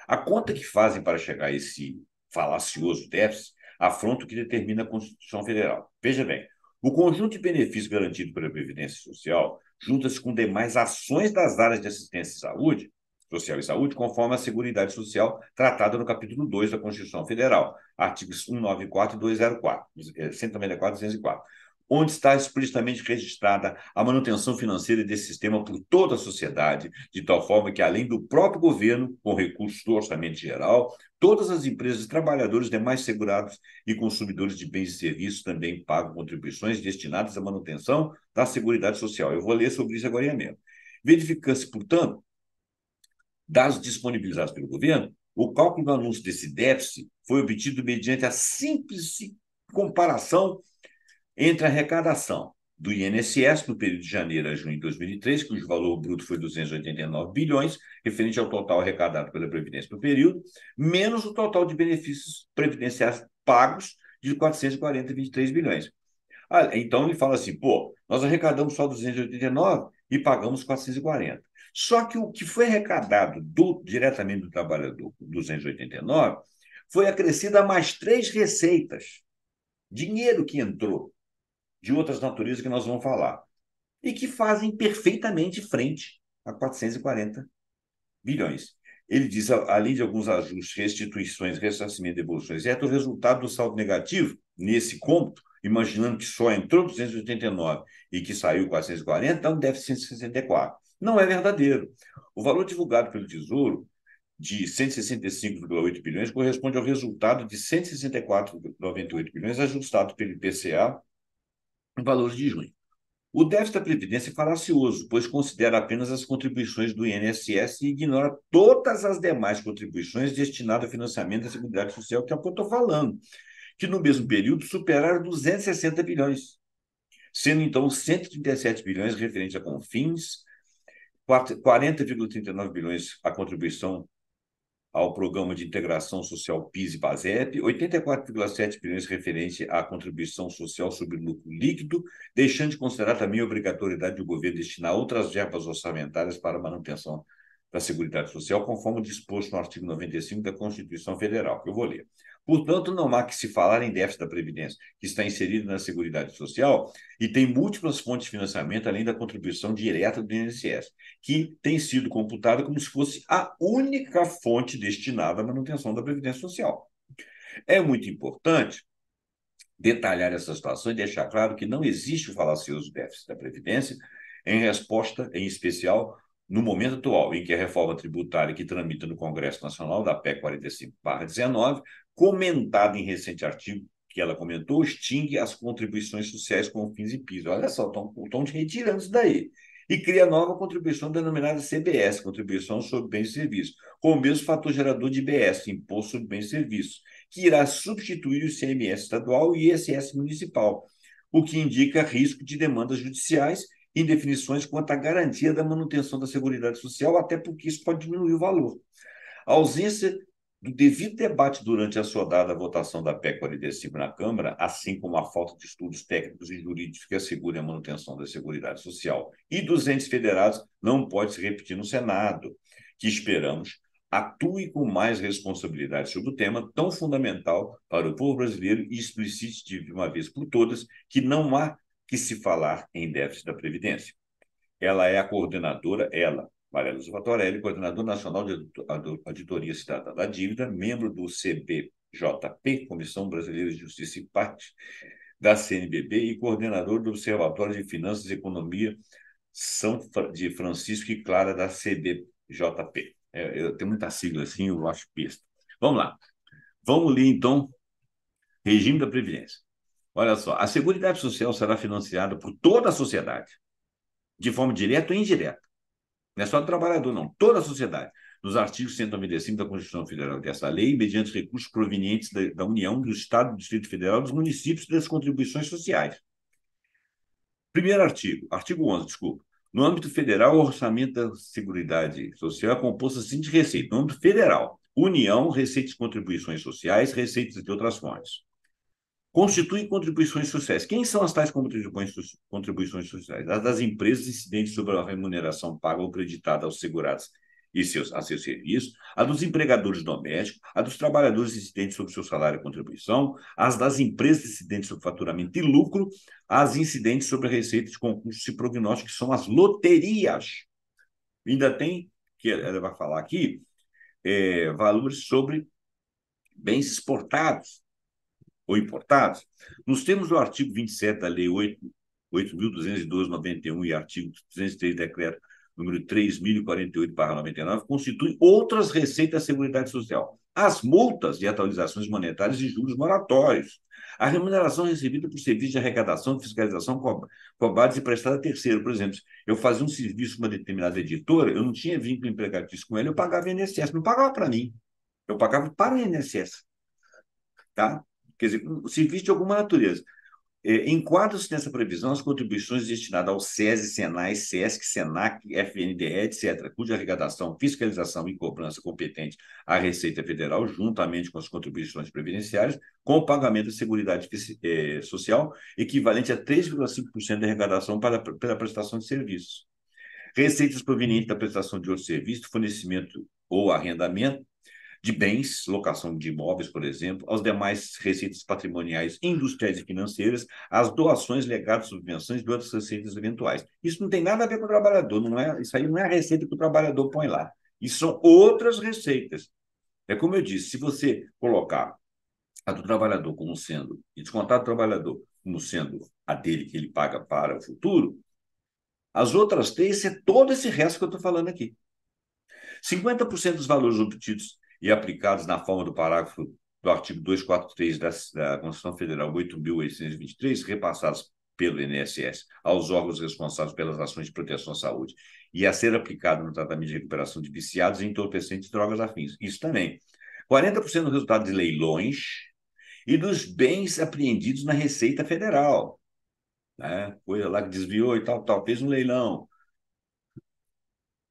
A conta que fazem para chegar a esse falacioso déficit afronta o que determina a Constituição Federal. Veja bem, o conjunto de benefícios garantido pela Previdência Social junta-se com demais ações das áreas de assistência social e saúde, conforme a Seguridade Social tratada no capítulo 2 da Constituição Federal, artigos 194 e 204, 194 e 204, onde está explicitamente registrada a manutenção financeira desse sistema por toda a sociedade, de tal forma que, além do próprio governo, com recursos do orçamento geral, todas as empresas, trabalhadores, demais segurados e consumidores de bens e serviços também pagam contribuições destinadas à manutenção da Seguridade Social. Eu vou ler sobre isso agora mesmo. Verifica-se, portanto, dados disponibilizados pelo governo, o cálculo do anúncio desse déficit foi obtido mediante a simples comparação entre a arrecadação do INSS no período de janeiro a junho de 2003, cujo valor bruto foi 289 bilhões, referente ao total arrecadado pela Previdência no período, menos o total de benefícios previdenciários pagos de 440,23 bilhões. Então ele fala assim, nós arrecadamos só 289 e pagamos 440. Só que o que foi arrecadado diretamente do trabalhador, 289, foi acrescido a mais 3 receitas. Dinheiro que entrou de outras naturezas que nós vamos falar, e que fazem perfeitamente frente a 440 bilhões. Ele diz, além de alguns ajustes, restituições, ressarcimento, devoluções, o resultado do saldo negativo, nesse cômputo, imaginando que só entrou 289 e que saiu 440, dá um déficit de 164. Não é verdadeiro. O valor divulgado pelo Tesouro, de 165,8 bilhões, corresponde ao resultado de 164,98 bilhões, ajustado pelo IPCA, em valores de junho. O déficit da Previdência é falacioso, pois considera apenas as contribuições do INSS e ignora todas as demais contribuições destinadas ao financiamento da Seguridade Social, que é o que eu estou falando, que no mesmo período superaram 260 bilhões, sendo então 137 bilhões referentes a Confins, 40,39 bilhões a contribuição ao Programa de Integração Social PIS e PASEP, 84,7 bilhões referente à contribuição social sobre lucro líquido, deixando de considerar também a obrigatoriedade do governo destinar outras verbas orçamentárias para a manutenção da Seguridade Social, conforme disposto no artigo 95 da Constituição Federal, que eu vou ler. Portanto, não há que se falar em déficit da Previdência, que está inserido na Seguridade Social e tem múltiplas fontes de financiamento, além da contribuição direta do INSS, que tem sido computada como se fosse a única fonte destinada à manutenção da Previdência Social. É muito importante detalhar essa situação e deixar claro que não existe o falacioso déficit da Previdência em resposta, em especial, no momento atual, em que a reforma tributária que tramita no Congresso Nacional, da PEC 45/19, comentada em recente artigo que ela comentou, extingue as contribuições sociais com fins e PIS. Olha só, estão retirando isso daí. E cria nova contribuição denominada CBS, Contribuição sobre Bens e Serviços, com o mesmo fator gerador de IBS, Imposto sobre Bens e Serviços, que irá substituir o ICMS estadual e o ISS municipal, o que indica risco de demandas judiciais e indefinições quanto à garantia da manutenção da Seguridade Social, até porque isso pode diminuir o valor. A ausência do devido debate durante a assodada votação da PEC 45 na Câmara, assim como a falta de estudos técnicos e jurídicos que assegurem a manutenção da Seguridade Social e dos entes federados, não pode se repetir no Senado, que esperamos atue com mais responsabilidade sobre o tema tão fundamental para o povo brasileiro e explicite de uma vez por todas que não há que se falar em déficit da Previdência. Ela é a coordenadora, Maria Lúcia Fatorelli, coordenadora nacional de Auditoria Cidadã da Dívida, membro do CBJP, Comissão Brasileira de Justiça e parte da CNBB, e coordenador do Observatório de Finanças e Economia de Francisco e Clara, da CBJP. Eu tenho muita sigla assim, eu acho besta. Vamos lá. Vamos ler, então, regime da Previdência. Olha só, a Seguridade Social será financiada por toda a sociedade, de forma direta ou indireta. Não é só do trabalhador, não. Toda a sociedade. Nos artigos 195 da Constituição Federal dessa lei, mediante recursos provenientes da União, do Estado, do Distrito Federal, dos municípios e das contribuições sociais. Primeiro artigo 11, desculpa. No âmbito federal, o orçamento da Seguridade Social é composto assim de receita. No âmbito federal, União, receitas e contribuições sociais, receitas de outras fontes. Constitui contribuições sociais. Quem são as tais contribuições sociais? As das empresas incidentes sobre a remuneração paga ou creditada aos segurados a seus serviços, a dos empregadores domésticos, a dos trabalhadores incidentes sobre seu salário e contribuição, as das empresas incidentes sobre faturamento e lucro, as incidentes sobre a receita de concursos e prognósticos, que são as loterias. Ainda tem, que ela vai falar aqui, valores sobre bens exportados ou importados. Nos termos do artigo 27 da Lei 8.212/91 e artigo 203 do Decreto número 3.048/99, constituem outras receitas da Seguridade Social. As multas de atualizações monetárias e juros moratórios. A remuneração recebida por serviço de arrecadação, fiscalização, cobrados e prestada a terceiro. Por exemplo, eu fazia um serviço com uma determinada editora, eu não tinha vínculo empregatício com ela, eu pagava INSS, não pagava para mim, eu pagava para o INSS. Tá? Quer dizer, um serviço de alguma natureza. Enquadram-se nessa previsão as contribuições destinadas ao SESI, SENAI, SESC, SENAC, FNDE, etc., cuja arrecadação, fiscalização e cobrança competente à Receita Federal, juntamente com as contribuições previdenciárias, com o pagamento da Seguridade Social, equivalente a 3,5% da arrecadação pela prestação de serviços. Receitas provenientes da prestação de outro serviço, fornecimento ou arrendamento, de bens, locação de imóveis, por exemplo, aos demais receitas patrimoniais, industriais e financeiras, as doações, legados, subvenções e outras receitas eventuais. Isso não tem nada a ver com o trabalhador, isso aí não é a receita que o trabalhador põe lá. Isso são outras receitas. É como eu disse, se você colocar a do trabalhador como sendo, e descontar do trabalhador como sendo a dele que ele paga para o futuro, as outras três é todo esse resto que eu estou falando aqui. 50% dos valores obtidos e aplicados na forma do parágrafo do artigo 243 da Constituição Federal 8.823, repassados pelo INSS aos órgãos responsáveis pelas ações de proteção à saúde e a ser aplicado no tratamento de recuperação de viciados e entorpecentes e drogas afins. Isso também. 40% do resultado de leilões e dos bens apreendidos na Receita Federal. Né? Coisa lá que desviou e tal, fez um leilão.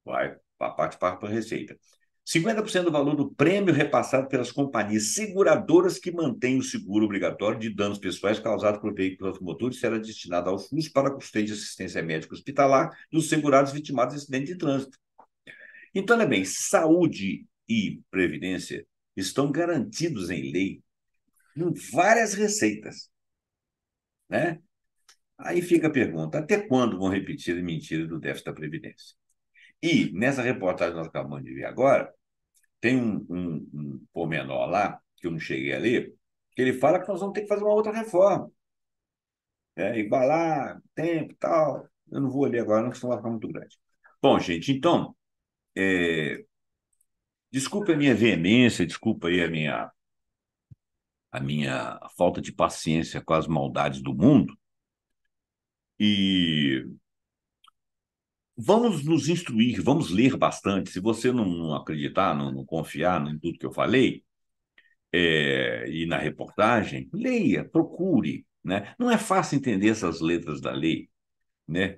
Vai, a parte para a Receita. 50% do valor do prêmio repassado pelas companhias seguradoras que mantêm o seguro obrigatório de danos pessoais causados por veículos automotores será destinado ao SUS para custeio de assistência médica hospitalar dos segurados vitimados de acidente de trânsito. Então, olha bem, saúde e previdência estão garantidos em lei em várias receitas, né? Aí fica a pergunta, até quando vão repetir a mentira do déficit da Previdência? E, nessa reportagem que nós acabamos de ver agora, tem um pormenor lá, que eu não cheguei a ler, que ele fala que nós vamos ter que fazer uma outra reforma. Igualar, tempo e tal. Eu não vou ler agora, não, porque senão vai ficar muito grande. Bom, gente, então, desculpe a minha veemência, desculpa aí a minha falta de paciência com as maldades do mundo. E vamos nos instruir, vamos ler bastante. Se você não acreditar, não confiar em tudo que eu falei, e na reportagem, leia, procure. Né? Não é fácil entender essas letras da lei. Né?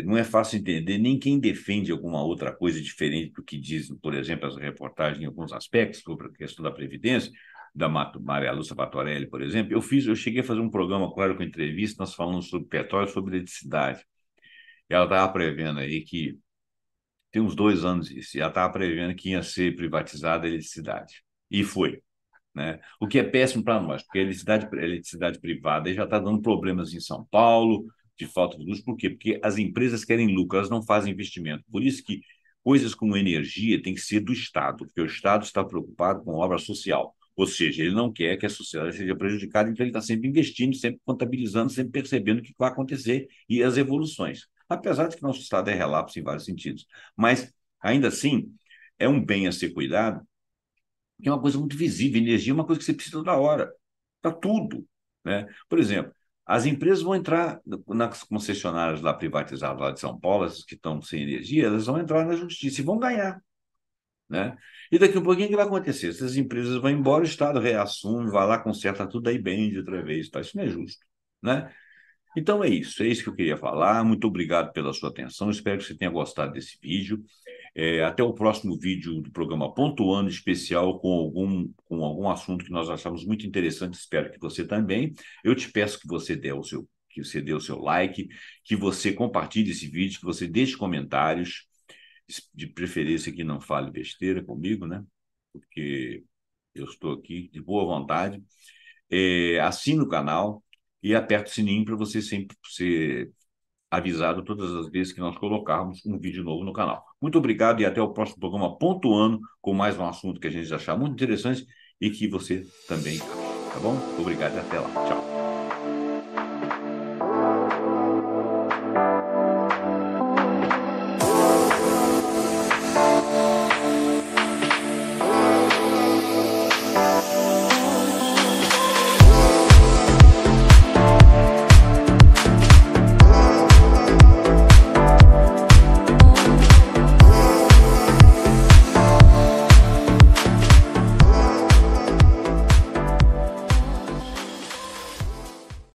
Não é fácil entender nem quem defende alguma outra coisa diferente do que diz, por exemplo, essa reportagem em alguns aspectos sobre a questão da Previdência, da Maria Lúcia Batorelli, por exemplo. Eu cheguei a fazer um programa com ela com entrevista, nós falamos sobre petróleo e sobre eletricidade. Ela estava prevendo aí que, tem uns 2 anos isso, e ela estava prevendo que ia ser privatizada a eletricidade. E foi. Né? O que é péssimo para nós, porque a eletricidade privada já está dando problemas em São Paulo, de falta de luz. Por quê? Porque as empresas querem lucro, elas não fazem investimento. Por isso que coisas como energia tem que ser do Estado, porque o Estado está preocupado com obra social. Ou seja, ele não quer que a sociedade seja prejudicada, então ele está sempre investindo, sempre contabilizando, sempre percebendo o que vai acontecer e as evoluções. Apesar de que nosso Estado é relapso em vários sentidos. Mas, ainda assim, é um bem a ser cuidado, que é uma coisa muito visível. Energia é uma coisa que você precisa toda hora, para tudo. Né? Por exemplo, as empresas vão entrar nas concessionárias lá privatizadas lá de São Paulo, essas que estão sem energia, elas vão entrar na justiça e vão ganhar. Né? E daqui a um pouquinho o que vai acontecer? Essas empresas vão embora, o Estado reassume, vai lá, conserta tudo aí bem de outra vez. Tá? Isso não é justo. Né? Então é isso que eu queria falar. Muito obrigado pela sua atenção. Espero que você tenha gostado desse vídeo. Até o próximo vídeo do programa Pontuando especial com algum assunto que nós achamos muito interessante. Espero que você também. Eu te peço que você dê o seu like, que você compartilhe esse vídeo, que você deixe comentários, de preferência que não fale besteira comigo, né? Porque eu estou aqui de boa vontade. Assine o canal e aperte o sininho para você sempre ser avisado todas as vezes que nós colocarmos um vídeo novo no canal. Muito obrigado e até o próximo programa Pontuando com mais um assunto que a gente achar muito interessante e que você também acha, tá bom? Obrigado e até lá. Tchau.